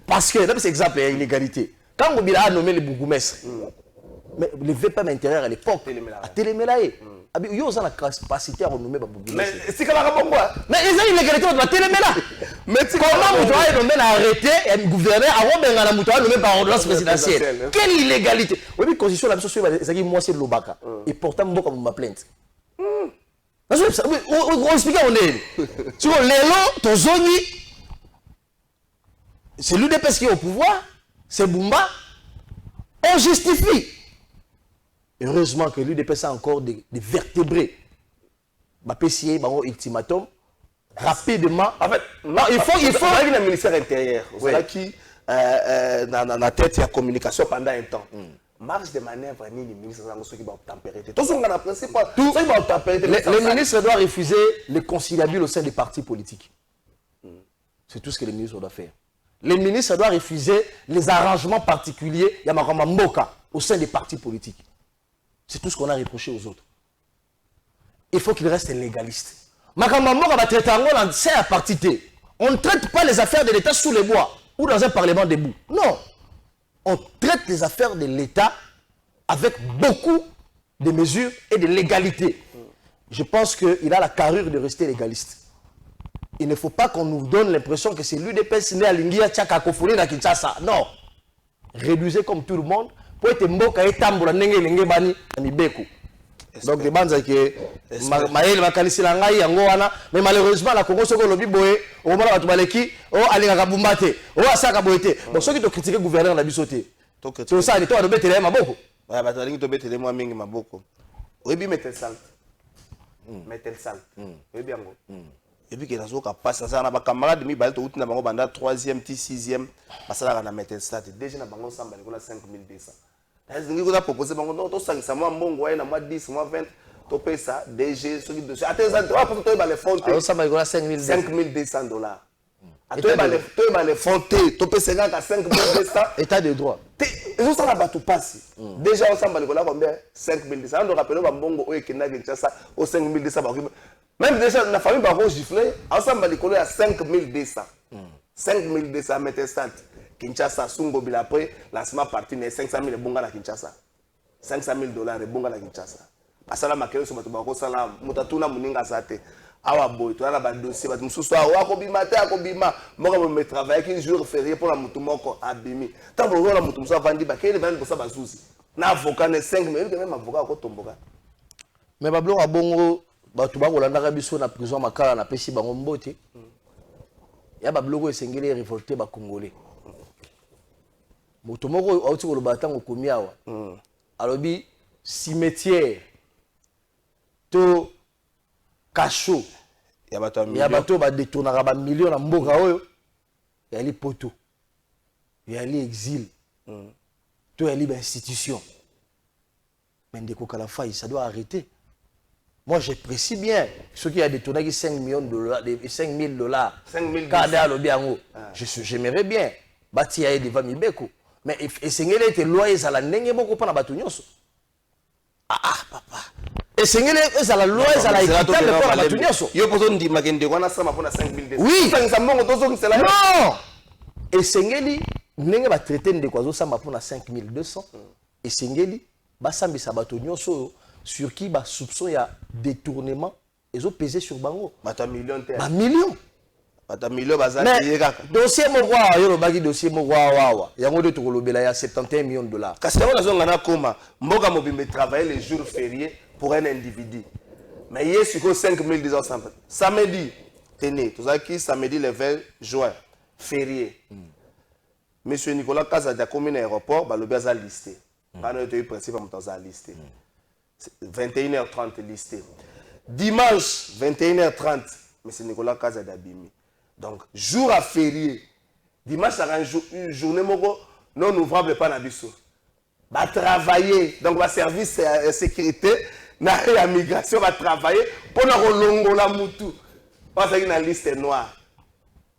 Parce que, c'est exemple, il y a inégalité. Quand Ngobila a nommé le bourgmestre, mais le VPM intérieur à l'époque, à Télémélaé, il y a la capacité à renommer le bourgmestre. Mais c'est comme ça. Mais il y a une inégalité de la Téléméla. Mais comment vous devez nommer l'arrêté et un gouverneur avant de nommer par ordonnance présidentielle? Quelle illégalité? Oui, mais constitution la mission, c'est moi, c'est Lobaka. Et pourtant, moi, comme ma plainte. On explique on est. Tu vois, l'élan, ton zoni. C'est l'UDPS qui est au pouvoir, c'est Bumba. On justifie. Heureusement que l'UDPS a encore des vertébrés. Ma PCA, un ultimatum, rapidement. En fait, il faut un ministère intérieur. C'est qui, dans la tête, il y a communication pendant un temps. Marge de manœuvre, ni les ministres qui vont tempérer. Tout ce qu'on a principal. Les ministres doivent refuser les conciliabules au sein des partis politiques. C'est tout ce que les ministres doivent faire. Les ministres doivent refuser les arrangements particuliers Yamakama Mboka au sein des partis politiques. C'est tout ce qu'on a reproché aux autres. Il faut qu'ils restent légalistes. Makama Mboka va traiter en c'est à partité. On ne traite pas les affaires de l'État sous les bois ou dans un parlement debout. Non. On traite les affaires de l'État avec beaucoup de mesures et de légalité. Je pense qu'il a la carrure de rester légaliste. Il ne faut pas qu'on nous donne l'impression que c'est l'UDPS né à Lingia Tchakakofone na Kinshasa. Non. Réduisez comme tout le monde pour être mboka et tambola nenge lenge bani mibeko. Donc les bandes que Maël makanisi la ngai yango wana mais malheureusement la Congo soko lobi boye o mona batu baleki o alinga kabumbate o asaka boyete. Donc ceux qui te critiquent gouverneur na bisoté. C'est ça les toi de betele maboko. Ouais batu alingi to betele moi mingi maboko. Oyebi metel salt. Metel salt. Oyebi yango. Et puis que nous avons passé ça, nos camarades mi balto outi na bango banda 3e, 6e, basala na metel stat. Déjà na bango samba na 5200. Est-ce que vous avez proposé bango non to 5 mois mbongo na mois 10, mois 20, topé ça, DG, ce qui dessus. Attends, ça, tu vas les fonds. Alors, ça m'a dit 5200 $. Tu vas les fonds, tu peux 50 à 5200. État de droit. Et ça, là, tu passes. Déjà, on s'en va combien 5200. On nous rappelle, on va au 5200. Même déjà, la famille va gifler, on s'en va à 5200. 5200 mètres stade. Kinshasa, Sungo, après, lancement parti, 500 000 bonga à Kinshasa. 500 000 $ et bonga à Kinshasa. Asala makelo sur matubako sala mutatuna muninga sate. Awa boy, tu as la dossier, tu me sois à Kobima, tu as Kobima. Moi, je me travaille 15 jours férié pour la Moutumoko abimi. Tant que la Moutumsa vandi, quel est le pour ça bazouzi. Na avocat ne 5 000, même avocat au Tomboga. Mais Bablo a bongo, Batuba Rolanda Rabiso na prison Makala na Pessi Bangombote. Ya Bablo est singulé révolté ba Congolais. Moutumoko a aussi le bâton au Komiawa. Alobi cimetière. To cachot. Il y a bateau qui détourne à millions de millions. Il y a les poteaux. Il y a les exils. Il y a les institutions. Mais ça doit arrêter. Moi, j'apprécie bien ceux qui ont détourné 5 millions de dollars, 5 000 $. 5 000 j'aimerais bien. Bâti a devant Mibeko. Mais c'est que les lois à la nègre beaucoup pas na batunyoso. Ah, papa. Et c'est que la loi est à la équité pour la batunyoso. Yo poso ndi makende wana sama pona 5200. Oui. Ça mongo tozo c'est la. Non. Et sengeli nenge ba traiter ndekwazo sama pona 5200. Et sengeli ba sambisa batunyoso sur qui ba soupçon ya détournement ils ont pesé sur bango. Bata million terre. Ba million. Bata million bazali kaka. Dossier mo wa yo bagi dossier mo wa. Yango de tokolobela ya 71 millions de $. Kasi na zonga na koma mboka mobimbe travailler les jours fériés pour un individu. Mais hier sur 5200 ensemble. Samedi, tenez, tout ça qui samedi le 20 juin férié. Monsieur Nicolas Kaza a commis un aéroport, bah le bien listé. Pas notre principe à listé. 21h30 listé. Dimanche 21h30, monsieur Nicolas Kaza d'Abimi. Donc jour à férié. Dimanche ça une journée non ouvrable pas nabiso. Va travailler donc va service sécurité la migration va travailler pour nous la moutou. Parce qu'il y a une liste noire.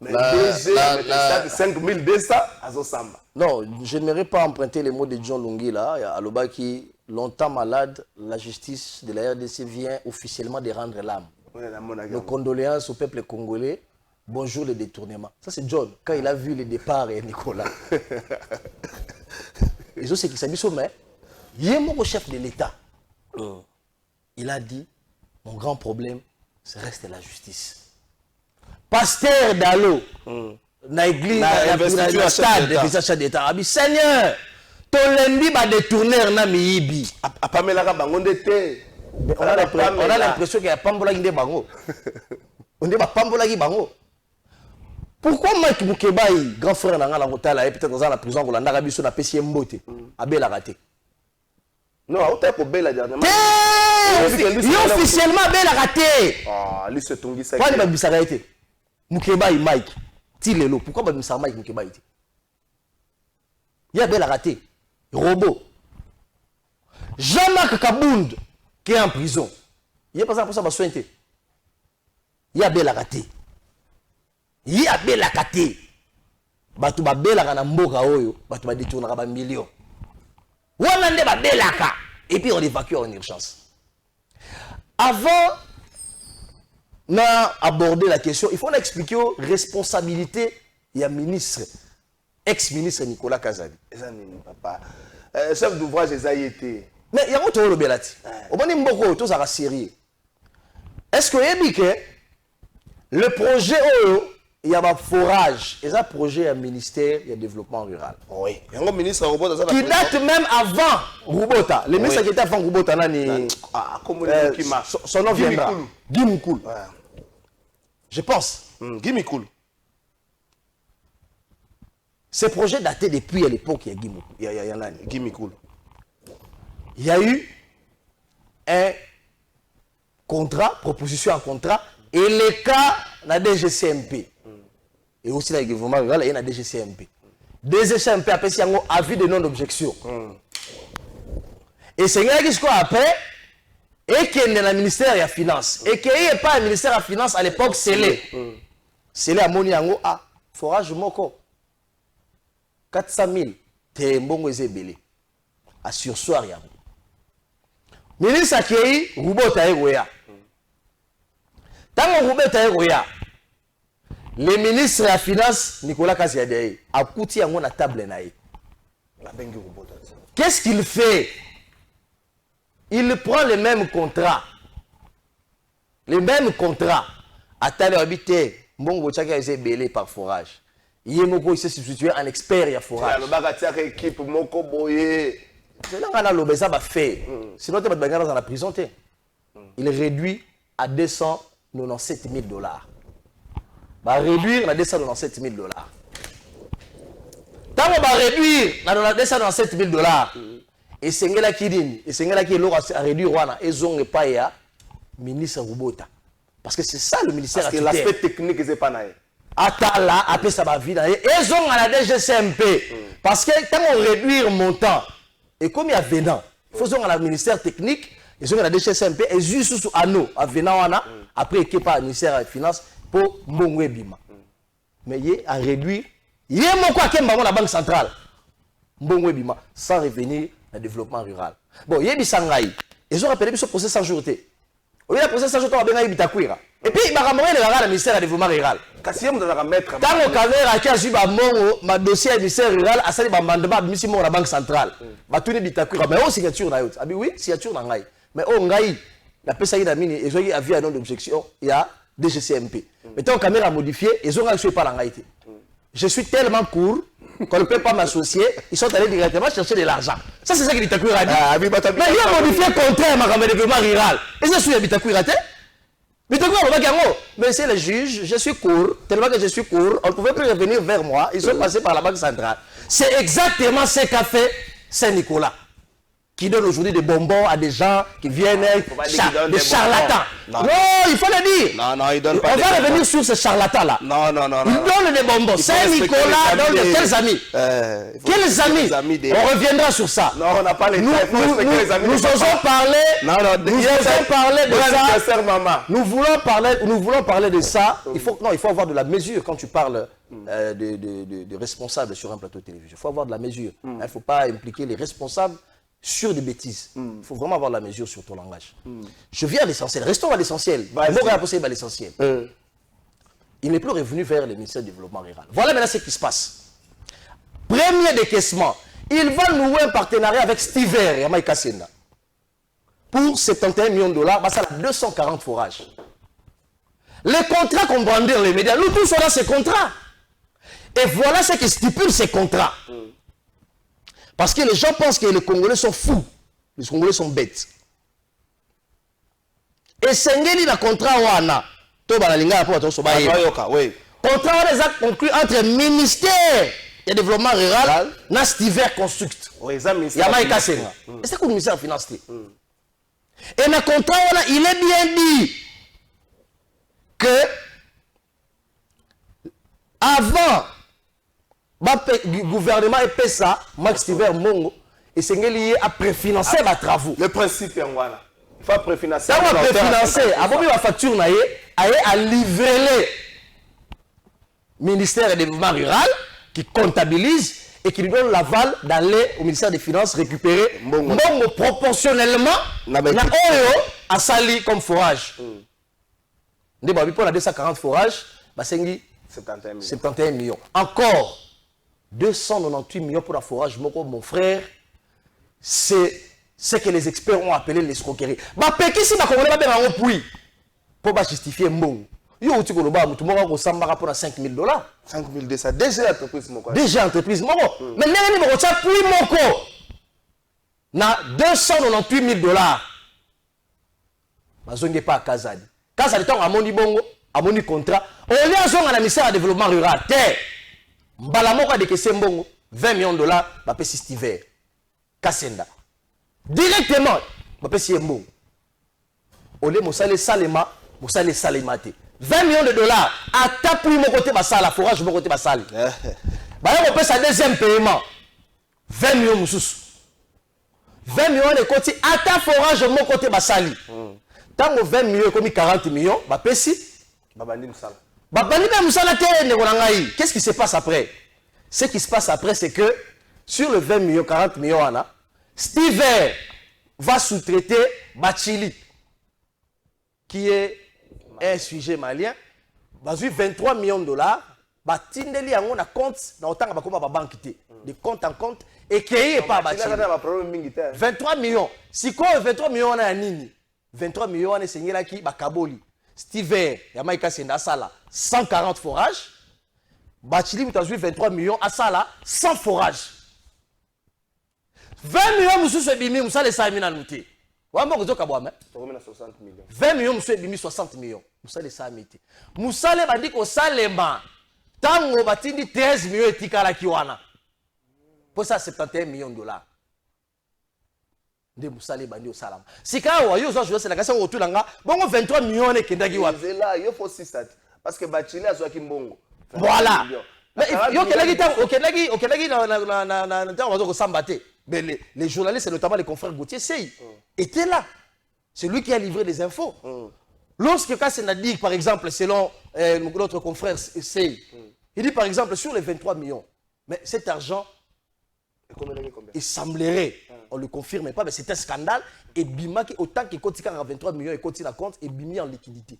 Mais déjà 5200 à Zosamba. Non, je n'aimerais pas emprunter les mots de John Lungi là, à Loba qui longtemps malade, la justice de la RDC vient officiellement de rendre l'âme. Nos condoléances au peuple congolais. Bonjour le détournement. Ça c'est John, quand il a vu le départ et Nicolas. Les autres c'est qu'il s'est mis au maire. Il est mon chef de l'État. Il a dit, mon grand problème, c'est reste la justice. Pasteur Dalo, na église, na stade de chef d'État, a dit, Seigneur, ton lundi va détourner na miibi. On a l'impression qu'il y a Pambola qui est bango. On dit Pambola qui est bango. Pourquoi Mike Moukebaï, grand frère dans la hôtel, peut-être dans la prison, on a Arabi sur la PCM Mbote, a Bela raté. Non, on t'a pour Bela dernièrement. Officiellement Bela raté. Ah, lui c'est Tongi ça. Pourquoi il va me s'arrêter? Moukebaï Mike, Tilelo, pourquoi il va me s'arrêter Mike Moukebaï? Il y a Bela raté. Robot. Jean-Marc Kabound, qui est en prison. Il n'y a pas ça pour ça, il va soigner. Il y a Bela raté. Il y a Bela raté. Batu ba Bela kana mboka oyo, batu ba détourner ba millions. Wanda ba Bela ka et puis on évacue en urgence. Avant d'aborder la question, il faut expliquer aux responsabilités il y a ministre, ex-ministre Nicolas Kazali. Papa, chef d'ouvrage des AIT. Mais il y a un autre belati. Au bon niveau, tout ça sérieux. Est-ce que le projet il y a un forage, et ça projet un ministère du développement rural. Oui. Il y a un ministre Roubota qui date même avant Roubota. Le ministre qui était avant Roubota, son nom viendra. Guy Moukoul. Je pense. Guy Moukoul. Ce projet daté depuis à l'époque, il y a Guy Moukoul. Il y en a Guy Moukoul. Il y a eu un contrat, proposition en contrat, et les cas la DGCMP. Et aussi le gouvernement rural, il y a la DGCMP. DGCMP a fait un avis de non-objection. Et c'est ce qu'on après, et qui est dans le ministère de la Finance. Et qui n'est pas le ministère de la Finance à l'époque, c'est les. C'est les à Moniango à forage moko. 400 000. T'es bon ezebele. À sursoir yango. Ministre Akei, Roubo Taïroya. Tant que Roubo Taïroya, le ministre de la Finance, Nicolas Kaziadei, a coûté à la table naïe. Qu'est-ce qu'il fait? Il prend les mêmes contrats. Les mêmes contrats. À Tale habité, Mbongo Tchaka est belé par forage. Yemoko il s'est substitué en expert à forage. Le bagatiak équipe Moko Boye. C'est là qu'on a l'obésa va faire. Sinon, tu vas te dans la prison. Il réduit à 297 000 $. Va réduire à 297 000 $. Tant qu'on va réduire à 297 000 $, et c'est là qui dit, et c'est là qui est à réduire, et ils pas ya ministre Roubota. Parce que c'est ça le ministère. Parce que l'aspect technique, c'est pas naïf. Attala, après ça va vite. Et ils ont à la DGCMP. Parce que tant qu'on réduit le montant, et comme il y a venant, il faut à la ministère technique, ils ont à la DGCMP, et juste sous anneau, à venant, après il y a le ministère des Finances pour Mbongwe Bima. Mais il y a à réduire, il y a mon quoi qu'il y a la Banque centrale. Mbongwe Bima, sans revenir au développement rural. Bon, il y a des sangaïs. Ils ont rappelé ce procès sans jourté. Il y a un procès sans jourté, on va bien. Et puis, il va ramener le ministère du développement rural. Quand on a fait un dossier du ministère rural, il y a un mandement de la Banque centrale. Il y a une signature. Oui, signature. Mais il y a une avis à non d'objection. Il y a DGCMP. Mais tant qu'on a modifié, ils ont reçu par la Haïti. Je suis tellement court qu'on ne peut pas m'associer. Ils sont allés directement chercher de l'argent. Ça, c'est ça que Bitakoui a dit. Mais il a modifié le contraire à le développement rural. Et ça, c'est Bitakoui a dit. Mais c'est le juge, je suis court, tellement que je suis court, on ne pouvait plus revenir vers moi, ils sont passés par la Banque centrale. C'est exactement ce qu'a fait Saint-Nicolas, qui donne aujourd'hui des bonbons à des gens qui viennent, des charlatans. Non, il faut le dire. Non, il donne pas. On va revenir sur ces charlatans-là. Non. Il donne des bonbons. Saint-Nicolas donne de quels amis? Quels amis? On reviendra sur ça. Non, on n'a pas les Nous osons parler. Nous osons parler de ça. Nous voulons parler de ça. Il faut avoir de la mesure quand tu parles de responsables sur un plateau de télévision. Il faut avoir de la mesure. Il ne faut pas impliquer les responsables sur des bêtises. Il faut vraiment avoir de la mesure sur ton langage. Je viens à l'essentiel. Restons à l'essentiel. L'essentiel. Il n'est plus revenu vers le ministère du Développement rural. Voilà maintenant ce qui se passe. Premier décaissement. Il va nouer un partenariat avec Stiver, Yamaï Kassenda. Pour 71 millions de $, bah ça a 240 forages. Les contrats qu'on brandit dans les médias, nous tous on a ces contrats. Et voilà ce qui stipule ces contrats. Parce que les gens pensent que les Congolais sont fous. Les Congolais sont bêtes. Et Sengeli, le contrat Wana, contrat Wana conclu entre le ministère du développement rural et Stiver Construct. Yamaï Kassena. Et c'est quoi le ministère des Finances? Et le contrat Wana, il est bien dit que avant le gouvernement et PESA, Max Stiver Mongo, et c'est lié à préfinancer les travaux. Le principe est voilà. Il faut préfinancer. Ça va préfinancer. Avant la facture, à livrer le ministère du développement rural qui comptabilise et qui lui donne l'aval d'aller au ministère des Finances récupérer Mongo proportionnellement à Sali comme forage. Pour la 240 forages, c'est 71 millions. Encore 298 millions pour la forage, mon frère, c'est ce que les experts ont appelé l'escroquerie. Si pour justifier Mbongo, il y a tout le monde pour 5 000 $. 5 000 $, c'est déjà entreprise. Déjà entreprise. Mais il y a 298 000 $. Je ne pas à Kazadi. Kazadi, à mon contrat, on est à la ministère du développement rural. Mbalamoko de Mbongo, 20 millions de $, va payer Stiver. Kassenda. Directement, va payer Mbongo. Olé Moussale Salema, Moussale Salemate. 20 millions de $. À ta pluie, mon côté, la forage, mon côté, Bassal. On paye sa deuxième paiement. 20 millions Moussous. 20 millions de côté, à ta forage, mon côté basali. Tant que 20 millions, comme 40 millions, bah, pessi. Babandi Moussala. Babandi Moussala, qu'est-ce qui se passe après? Ce qui se passe après, c'est que sur le 20 millions, 40 millions, Steve va sous-traiter Bachili, qui est un sujet malien. Il a 23 millions de dollars. Batindeli yango na compte na otanga bakoma ba banque té de compte en compte et créé pas Bachili 23 millions si quoi 23 millions na nini 23 millions na sengela ki bakaboli Steve ya maika senda sala 140 forages Bachili mutazui 23 millions à sala 100 forages 20 millions mususu ebimi musale sa mina nuté wamba kozoka bwame 60 millions 20 millions mususu ebimi 60 millions musale sa mité musale bandi ko salema tango batindi 13 millions etikala kiwana pour ça 71 millions de dollars de musale bandi au salam sika wa yo zo c'est la question autour langa bongo 23 millions ne kendaki wa c'est là il faut 6 parce que Bachili azwa kimbongo voilà mais yo kelaki tango okelaki na tango zo ko sambaté mais les journalistes et notamment les confrères Gauthier Sey étaient là c'est lui qui a livré les infos lorsque Kassena dit, par exemple, selon notre confrère Sey, il dit, par exemple, sur les 23 millions, mais cet argent, il semblerait, on ne le confirme pas, mais c'est un scandale, et Bima, autant qu'il continue à 23 millions, il continue à compte, et Bimi en liquidité.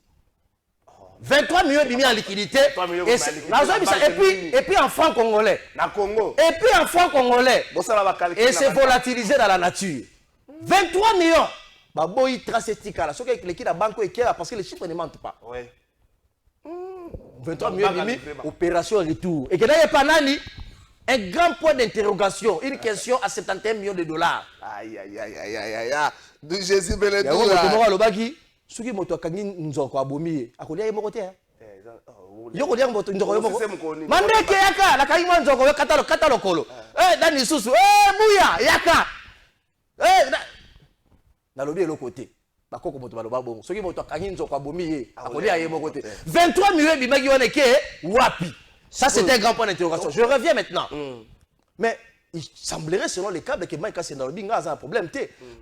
23 millions Bimi en liquidité, et puis en francs congolais. Et puis en francs congolais, et c'est volatilisé dans la nature. 23 millions. Baboy trace tika là, ce que l'équipe la banque est parce que les chiffres ne mentent pas. Oui. 23 millions demi, opération retour. Et que là il y a pas nani, un grand point d'interrogation, une question à 71 millions de dollars. Aïe aïe aïe aïe aïe aïe. De Jésus Beledou. Il y a un le bagi, ce qui moto kangi nzoko abomi, akolia yemo côté. Yo kolia moto nzoko yemo. Mandeke yaka, la kangi nzoko katalo kolo. Dani susu, buya yaka. Na lobi de l'autre côté. Bakoko moto baloba bongo. Soki moto kangi nzoko abomi ye, akolia yemo côté. 23 millions bimagi oneke wapi. Ça c'est un grand point d'interrogation. Je reviens maintenant. Mais il semblerait selon les câbles que Mike Senalobi a un problème.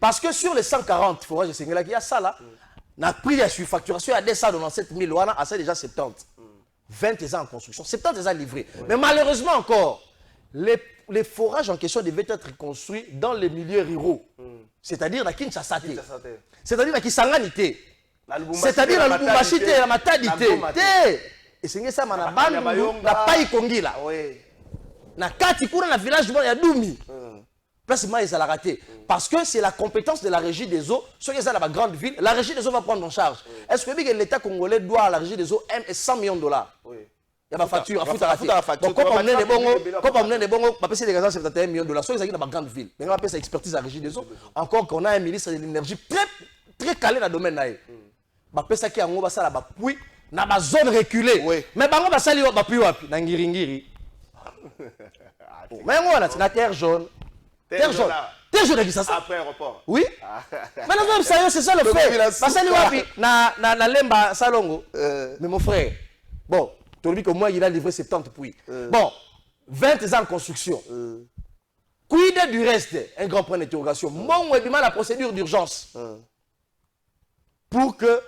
Parce que sur les 140 forages de Sengela, il y a ça là. On a pris la surfacturation à 297 000 à ça déjà 70. 20 ans en construction, 70 ans livrés. Mais malheureusement encore, les forages en question devaient être construits dans les milieux ruraux. C'est-à-dire à Kinshasa. C'est-à-dire à Kisanganité. C'est-à-dire à Lubumbashi, à Matadité. Et c'est ça, on a pas Kongila. Na kati kuna na village ya Doumi. Placement ils a raté parce que c'est la compétence de la régie des eaux. Ceux qui sont dans la grande ville, la régie des eaux va prendre en charge. Est-ce que l'État congolais doit à la régie des eaux 100 millions de dollars? Il y a ma facture, à foutre. Donc quand on menait des bongos, on va payer des gaz 71 millions de dollars. Ceux qui sont dans la grande ville, mais on va payer sa expertise à la régie des eaux. Encore qu'on a un ministre de l'énergie très calé dans le domaine là. On va payer ça qui a un ça là bas puis na ba zone reculée. Mais bango ba sali ba puis wapi na ngiringiri. Mais on a la terre jaune. Terre jaune. Terre jaune ça. Après aéroport. Oui. Mais non, c'est ça le fait. Parce que wapi na lemba salongo. Mais mon frère. Bon, tu dis que moi il a livré 70 puits. Bon, 20 ans de construction. Quid du reste? Un grand point d'interrogation. Mon webima la procédure d'urgence. Pour que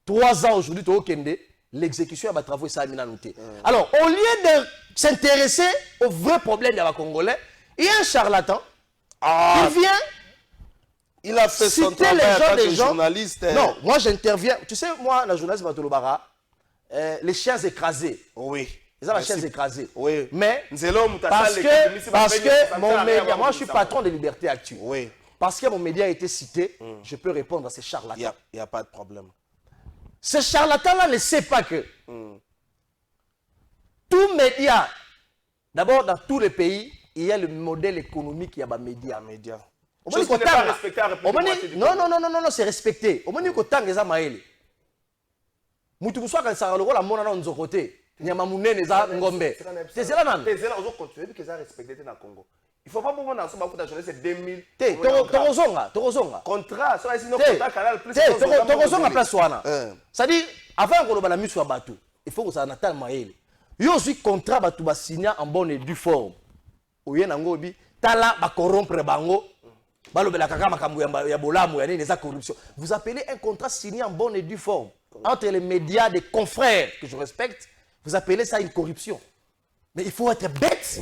3 ans aujourd'hui au Kende, l'exécution va travailler ça à Minanouté. Alors, au lieu de s'intéresser aux vrais problèmes des Congolais, il y a un charlatan qui vient. Il a fait son travail en tant que journaliste. Non, moi j'interviens. Tu sais, moi, la journaliste Batolobara, les chiens écrasés. Oui. Ils ont les chiens écrasés. Oui. Mais parce que mon média, moi je suis patron de Liberté Actu. Oui. Parce que mon média a été cité, je peux répondre à ces charlatans. Il n'y a pas de problème. Ce charlatan-là ne sait pas que tout média, d'abord dans tous les pays, il y a le modèle économique, il y a des médias. Je ne pas respecté à non, c'est respecté. Au moins, il y a des amaïli. Moutou Moussa, quand ça a le rôle, on a un côté. Il y a un ngombe. C'est ça, non? C'est ça, on va continuer que ça respecté dans le Congo. Il ne faut pas pour moi dans ce moment c'est 2000. Torozonga. Contrat, ça va sinon contrat canal plus. Torozonga place wana. C'est-à-dire avant qu'on ait la mise sur bateau, il faut que ça n'attend maïli. Yo aussi contrat bateau ba signer en bonne et due forme. Oyen ngobi tala ba corrompre bango corruption. Vous appelez un contrat signé en bonne et due forme entre les médias des confrères que je respecte, vous appelez ça une corruption. Mais il faut être bête.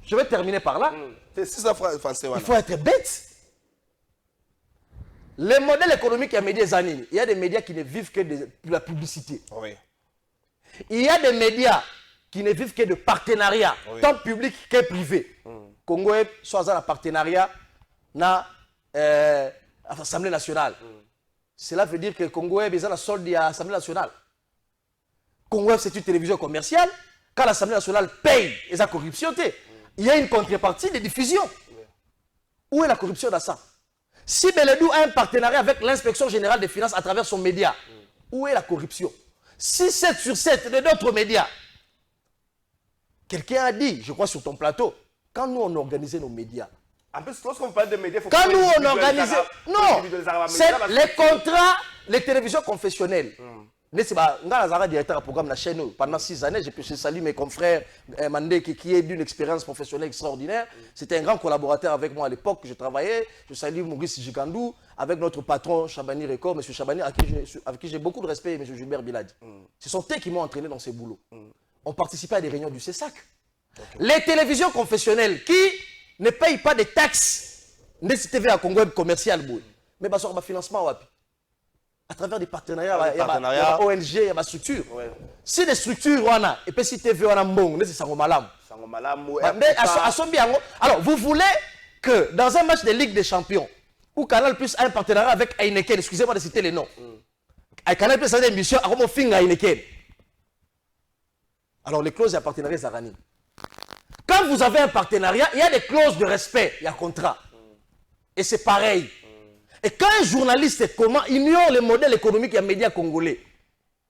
Je vais terminer par là. C'est ça, français. Il faut être bête. Les modèles économiques, il y a des médias qui ne vivent que de la publicité. Oui. Il y a des médias qui ne vivent que de partenariat, tant public que privé. Congo est soit dans le partenariat dans l'Assemblée nationale. Cela veut dire que le Congo est besoin de la solde de l'Assemblée nationale. Congo c'est une télévision commerciale. Quand l'Assemblée nationale paye la corruption, il y a une contrepartie de diffusion. Où est la corruption dans ça? Si Beledou a un partenariat avec l'inspection générale des finances à travers son média, où est la corruption? Si 7 sur 7 de d'autres médias, quelqu'un a dit, je crois sur ton plateau, quand nous on organisait nos médias, en plus, lorsqu'on parle de médias, faut quand nous on organisait, non, c'est les contrats, les télévisions confessionnelles. Je suis directeur du programme de la chaîne pendant 6 années. Je salue mes confrères Mandé qui est d'une expérience professionnelle extraordinaire. C'était un grand collaborateur avec moi à l'époque que je travaillais. Je salue Maurice Jikandou avec notre patron Chabani Record, M. Chabani, avec qui j'ai beaucoup de respect, M. Gilbert Biladi. Ce sont eux qui m'ont entraîné dans ces boulots. On participait à des réunions du CESAC. Les télévisions confessionnelles qui ne payent pas de taxes, TV à Congo commercial, mais sur le financement, à travers des partenariats, il y a ONG, il y a des structures. Si des structures, et puis si TV, alors, vous voulez que dans un match de Ligue des Champions, où Canal Plus a un partenariat avec Heineken, excusez-moi de citer les noms, Canal Plus a une émission, à Heineken. Alors les clauses de partenariat, Zarani. Quand vous avez un partenariat, il y a des clauses de respect, il y a un contrat. Et c'est pareil. Et quand un journaliste ignore le modèle économique et médias congolais,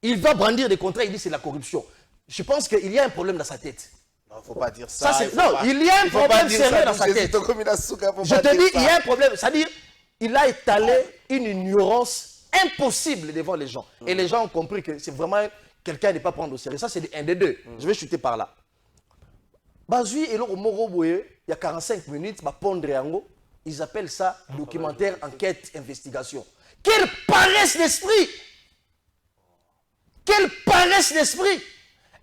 il va brandir des contrats, il dit c'est la corruption. Je pense qu'il y a un problème dans sa tête. Non, il ne faut pas dire ça. Il y a un problème sérieux dans sa tête. Je te dis, il y a un problème. C'est-à-dire, il a étalé une ignorance impossible devant les gens. Et les gens ont compris que c'est vraiment quelqu'un à ne pas prendre au sérieux. Ça, c'est un des deux. Je vais chuter par là. Bazui et l'autre Moroboye, il y a 45 minutes, Pondriango. Ils appellent ça documentaire, enquête, investigation. Quelle paresse d'esprit! Quelle paresse d'esprit!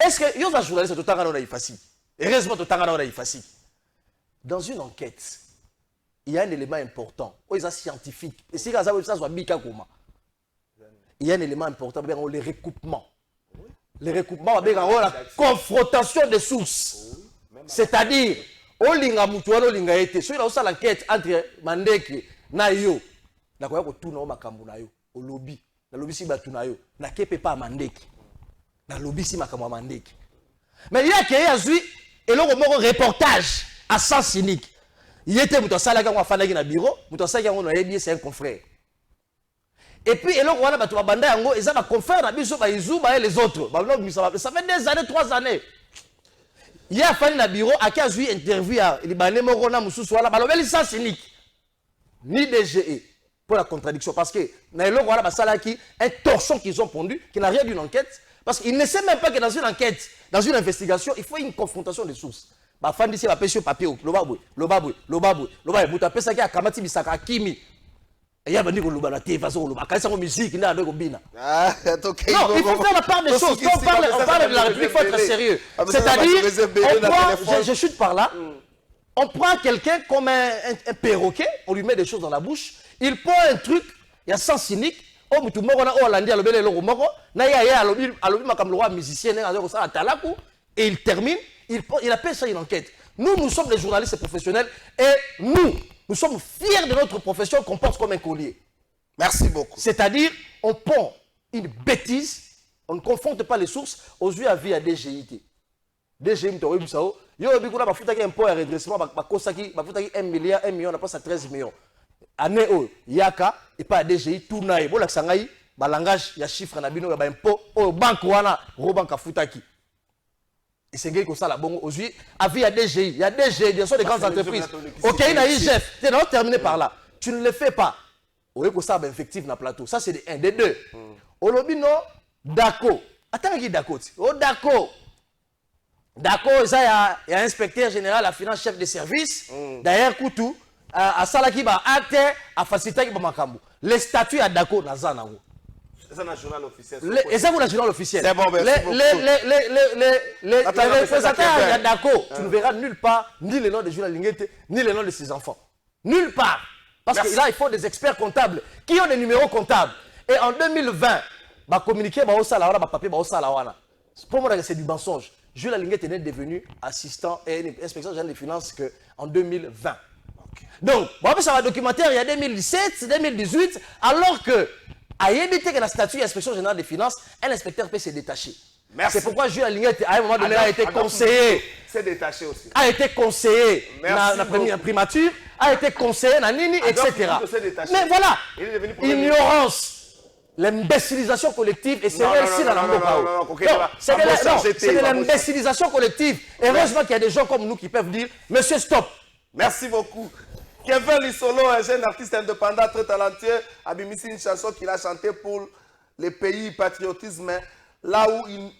Est-ce que... Yo, journaliste, tout le temps, on a facile. Heureusement, tout le temps, on a facile. Dans une enquête, il y a un élément important. Il y a scientifique. Et si ça soit bika comment? Il y a un élément important, les recoupements. Les recoupements, la confrontation des sources. C'est-à-dire, olinga mutuano linga ete so ila osala enquête entre Mandeke na yo na koya ko tuna o makambo na yo o lobby na lobby si batu na yo na kepe pa Mandeke na lobby si makambo Mandeke mais il y a que yazui eloko moko reportage à sens cynique il était muto sala ka ngwa na bureau muto sala ka ngwa yebi c'est un confrère et puis eloko wana batu babanda yango eza ba confrère na biso ba izuba et les autres ba no ça fait des années 3 années. Il y a fallu na bureau à qui a eu interview à Libanais Morona Moussouala, balobeli ça cynique. Ni DGE pour la contradiction parce que na eloko wana basala ki un torchon qu'ils ont pondu qui n'a rien d'une enquête parce qu'il ne sait même pas que dans une enquête, dans une investigation, il faut une confrontation des sources. Ba fandi si ba pêche papier lobabwe buta pesa ki akamati bisaka kimi. Il y a des gens qui ont la musique, non, il faut faire la part des choses. Quand on parle de la République, il faut être sérieux. C'est-à-dire, je chute par là, on prend quelqu'un comme un perroquet, on lui met des choses dans la bouche, il prend un truc, il y a sens cynique, et il termine, il appelle ça une enquête. Nous sommes des journalistes professionnels et nous sommes fiers de notre profession qu'on porte comme un collier. Merci beaucoup. C'est-à-dire, on pond une bêtise, on ne confronte pas les sources aux yeux à vie à DGIT. DGIT, il y a un point de redressement, il y a 1 milliard, 1 million, on a pas ça 13 millions. Année où il y a et pas à DGI, tout naï. Bon, le langage, il y a chiffre, il y a un impôt, au banque, Robank à Futaki. Et c'est comme ça, aux yeux à vie à DGI. Il y a DGI, il y a des grandes entreprises. Ok, il y a IGF. Tu n'as pas terminé par là. Tu ne le fais pas. Oui, que ça, effectif dans le plateau. Ça, c'est un des deux. Au lobby, non, Dako. Attends, qui Dako? Oh, Dako. Dako, il y a un inspecteur général, la finance, chef de service. D'ailleurs, Koutou, à Salaki ba acte à faciliter ba makambo les statuts à Dako na zanango c'est un journal officiel et ça vous le journal officiel c'est bon les représentants à Dako tu ne verras nulle part ni le nom de Jules Lingete ni le nom de ses enfants nulle part parce que là il faut des experts comptables qui ont des numéros comptables et en 2020 ba communiquer ba osala wana ba papier ba osala wana pour moi c'est du mensonge. Jules Lingete est devenu assistant et inspecteur général des finances en 2020. Okay. Donc, bon, ça va documentaire il y a 2017, 2018, alors que à éviter que la statut d'inspection générale des finances, un inspecteur peut se détacher. C'est pourquoi Jules Lingete à un moment donné a été conseiller. C'est détaché aussi. A été conseiller dans la première primature, a été conseiller dans Nini, etc. Mais voilà, ignorance. L'imbécilisation collective et c'est réussi dans la c'est de l'imbécilisation collective. Heureusement qu'il y a des gens comme nous qui peuvent dire monsieur stop. Merci beaucoup. Kevin Lissolo, un jeune artiste indépendant très talentueux, a mis une chanson qu'il a chantée pour les pays patriotisme. Là où il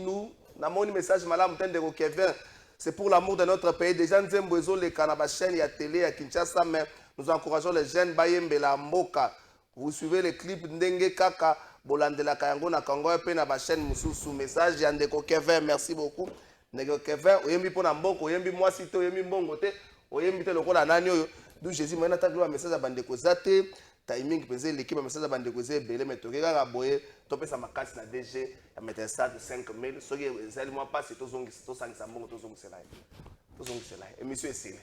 nous a mon message malade de Kevin, c'est pour l'amour de notre pays. Des gens aiment les canabas chaîne, il y a télé à Kinshasa, mais nous encourageons les jeunes Bayembe la Mboka. Vous suivez les clips Ndenge Kaka, Bolandela Kayango na Congo et puis na ba chaîne Mususu message Yandeko Kevin, merci beaucoup. Ndeko Kevin, oyembi pona mboko, oyembi moi cité, oyembi mbongo te, oyembi te lokola nani oyo. D'où Jésus m'a attaqué un message à Bandeko Zate, timing pesé l'équipe un message à Bandeko Zate, belé mais toke ga boye, topé sa makasi na DG, a mettre ça de 5000, soki ezali moi pas c'est to zongi, to sangi sa mbongo to zongi c'est là. To zongi c'est là. Et monsieur est